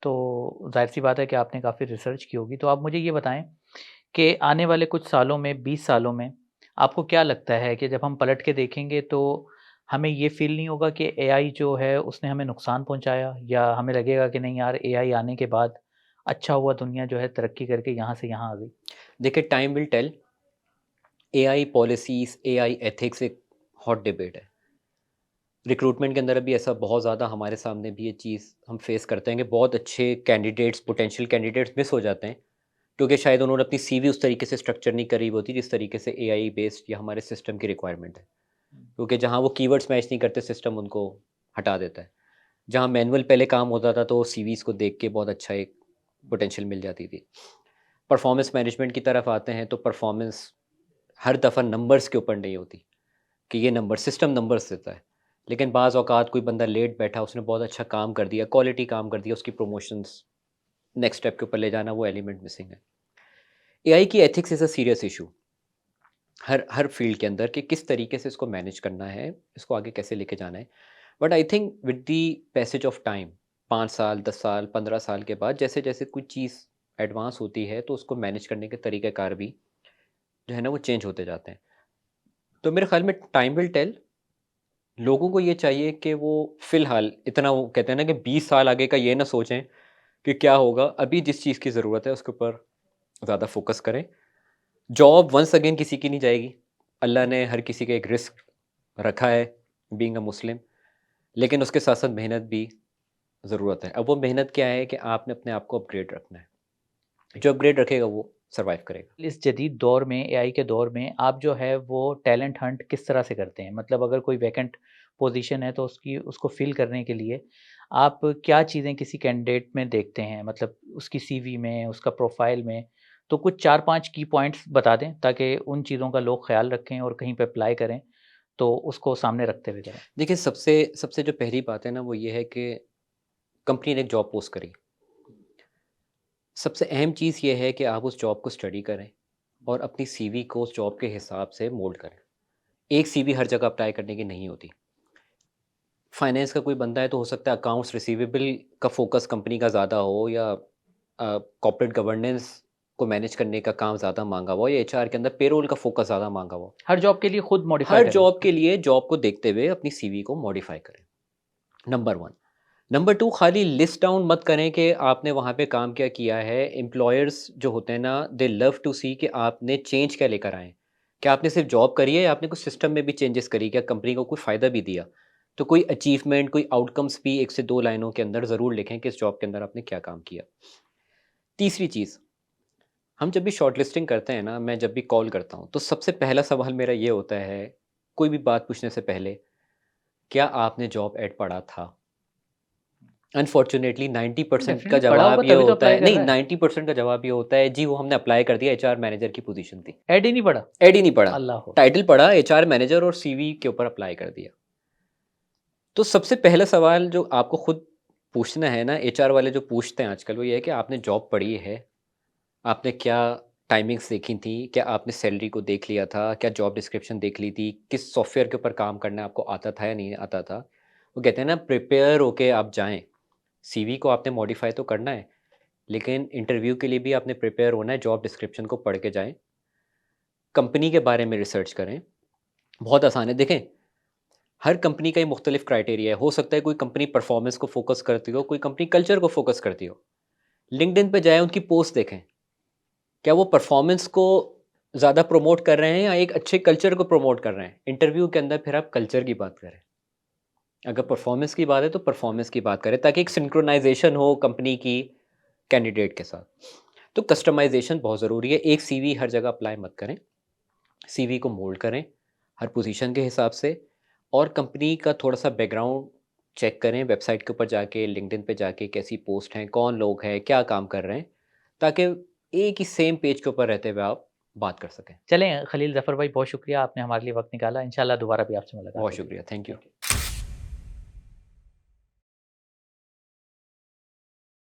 तो ज़ाहिर-सी बात है कि आपने काफ़ी रिसर्च की होगी। तो आप मुझे ये बताएँ कि आने वाले कुछ सालों में, 20 सालों में, आपको क्या लगता है कि जब हम पलट के देखेंगे तो हमें ये फ़ील नहीं होगा कि एआई जो है उसने हमें नुकसान पहुँचाया, या हमें लगेगा कि नहीं यार एआई आने के बाद अच्छा हुआ दुनिया जो है तरक्की करके यहाँ से यहाँ आ गई? देखिए time will tell. AI policies, AI ethics एक हॉट डिबेट है। रिक्रूटमेंट के अंदर अभी ऐसा बहुत ज़्यादा हमारे सामने भी ये चीज़ हम फेस करते हैं कि बहुत अच्छे कैंडिडेट्स, पोटेंशियल कैंडिडेट्स मिस हो जाते हैं, क्योंकि शायद उन्होंने अपनी सीवी उस तरीके से स्ट्रक्चर नहीं करी होती जिस तरीके से एआई बेस्ड या हमारे सिस्टम की रिक्वायरमेंट है। क्योंकि जहाँ वो कीवर्ड्स मैच नहीं करते, सिस्टम उनको हटा देता है। जहाँ मैनुअल पहले काम होता था, तो सीवीज़ को देख के बहुत अच्छा एक पोटेंशियल मिल जाती थी। परफॉर्मेंस मैनेजमेंट की तरफ आते हैं, तो परफॉर्मेंस हर दफ़ा नंबर्स के ऊपर नहीं होती कि ये नंबर, सिस्टम नंबर्स देता है। लेकिन बाज़ औक़ात कोई बंदा लेट बैठा, उसने बहुत अच्छा काम कर दिया, क्वालिटी काम कर दिया, उसकी प्रमोशंस नेक्स्ट स्टेप के ऊपर ले जाना, वो एलिमेंट मिसिंग है। एआई की ethics is a serious issue her her field के अंदर, कि किस तरीके से इसको मैनेज करना है, इसको आगे कैसे लेके जाना है। But I think with the passage of time, 5 साल, 10 साल, 15 साल के बाद जैसे-जैसे कोई चीज़ एडवांस होती है, तो उसको मैनेज करने के तरीक़ाकार भी जो है ना, वो चेंज होते जाते हैं। तो मेरे ख़्याल में टाइम विल टेल। लोगों को ये चाहिए कि वो फ़िलहाल इतना, वो कहते हैं ना कि 20 साल आगे का ये ना सोचें कि क्या होगा, अभी जिस चीज़ की ज़रूरत है उसके ऊपर ज़्यादा फ़ोकस करें। जॉब वंस अगेन किसी की नहीं जाएगी। अल्लाह ने हर किसी का एक रिस्क रखा है, बीइंग अ मुस्लिम, लेकिन उसके साथ-साथ मेहनत भी ज़रूरत है। अब वो मेहनत क्या है कि आपने अपने आप को अपग्रेड रखना है। जो अपग्रेड रखेगा वो सर्वाइव करेगा। इस जदीद दौर में, एआई के दौर में आप जो है वो टैलेंट हंट किस तरह से करते हैं? मतलब अगर कोई वैकेंट पोज़ीशन है तो उसको फ़िल करने के लिए आप क्या चीज़ें किसी कैंडिडेट में देखते हैं? मतलब उसकी सीवी में, उसका प्रोफ़ाइल में, तो कुछ 4-5 की पॉइंट्स बता दें ताकि उन चीज़ों का लोग ख़्याल रखें और कहीं पे अप्लाई करें, तो उसको सामने रखते हुए करें। देखिए सबसे सबसे जो पहली बात है ना, वो ये है कि कंपनी ने एक जॉब पोस्ट करी। सबसे अहम चीज़ ये है कि आप उस जॉब को स्टडी करें और अपनी सीवी को उस जॉब के हिसाब से मोल्ड करें। एक सीवी हर जगह अप्लाई करने की नहीं होती। फाइनेंस का कोई बंदा है तो हो सकता है अकाउंट्स रिसीवेबल का फोकस कंपनी का ज़्यादा हो, या कॉर्पोरेट गवर्नेंस को मैनेज करने का काम ज़्यादा मांगा हुआ हो, या एचआर के अंदर पेरोल का फोकस ज़्यादा मांगा हुआ हो। हर जॉब के लिए खुद मॉडिफाई हर करें जॉब उसको। के लिए जॉब को देखते हुए अपनी सीवी को मॉडिफाई करें, नंबर वन। नंबर टू, खाली लिस्ट डाउन मत करें कि आपने वहाँ पे काम क्या किया है। एम्प्लॉयर्स जो होते हैं ना, दे लव टू सी कि आपने चेंज क्या लेकर आए हैं। क्या आपने सिर्फ जॉब करी है, या आपने कुछ सिस्टम में भी चेंजेस करी, क्या कंपनी को कोई फ़ायदा भी दिया। तो कोई अचीवमेंट, कोई आउटकम्स भी 1 से 2 लाइनों के अंदर ज़रूर लिखें कि इस जॉब के अंदर आपने क्या काम किया। तीसरी चीज़, हम जब भी शॉर्ट लिस्टिंग करते हैं ना, मैं जब भी कॉल करता हूँ तो सबसे पहला सवाल मेरा ये होता है, कोई भी बात पूछने से पहले, क्या आपने जॉब एड पढ़ा था। अनफॉर्चुनेटली 90% का डेफिनेटली पढ़ा होगा जवाब ये तभी तो होता अप्लाई है, कर नहीं, रहा है। 90% का जवाब ये होता है, जी वो हमने अप्लाई कर दिया, एचआर मैनेजर की पोजीशन थी। ऐड ही नहीं पढ़ा। एड ही नहीं पढ़ा, अल्लाह हो। टाइटल पढ़ा एचआर मैनेजर और सीवी के ऊपर अप्लाई कर दिया। तो सबसे पहला सवाल जो आपको खुद पूछना है ना, एचआर वाले जो पूछते हैं आजकल, वो ये है कि आपने जॉब पढ़ी है, आपने क्या टाइमिंग्स देखी थी, क्या आपने सैलरी को देख लिया था, क्या जॉब डिस्क्रिप्शन देख ली थी, किस सॉफ्टवेयर के ऊपर काम करना आपको आता था या नहीं आता था। वो कहते हैं ना, प्रिपेयर होके आप जाएं। सीवी को आपने मॉडिफाई तो करना है, लेकिन इंटरव्यू के लिए भी आपने प्रिपेयर होना है। जॉब डिस्क्रिप्शन को पढ़ के जाएं, कंपनी के बारे में रिसर्च करें। बहुत आसान है, देखें, हर कंपनी का ही मुख्तलिफ क्राइटेरिया है। हो सकता है कोई कंपनी परफॉर्मेंस को फोकस करती हो, कोई कंपनी कल्चर को फोकस करती हो। लिंक्डइन पे जाएं, उनकी पोस्ट देखें, क्या वो परफॉर्मेंस को ज़्यादा प्रमोट कर रहे हैं या एक अच्छे कल्चर को प्रमोट कर रहे हैं। इंटरव्यू के अंदर फिर आप कल्चर की बात करें। अगर परफॉर्मेंस की बात है तो परफॉर्मेंस की बात करें, ताकि एक सिंक्रोनाइजेशन हो कंपनी की कैंडिडेट के साथ। तो कस्टमाइजेशन बहुत ज़रूरी है। एक सीवी हर जगह अप्लाई मत करें। सीवी को मोल्ड करें हर पोजीशन के हिसाब से, और कंपनी का थोड़ा सा बैकग्राउंड चेक करें, वेबसाइट के ऊपर जाके, लिंक्डइन पे जाके, कैसी पोस्ट हैं, कौन लोग हैं, क्या काम कर रहे हैं, ताकि एक ही सेम पेज के ऊपर रहते हुए आप बात कर सकें। चलें खलील ज़फ़र भाई, बहुत शुक्रिया, आपने हमारे लिए वक़्त निकाला। इंशाल्लाह दोबारा भी आपसे मुलाकात बहुत होगी। शुक्रिया, थैंक यू। Thank you.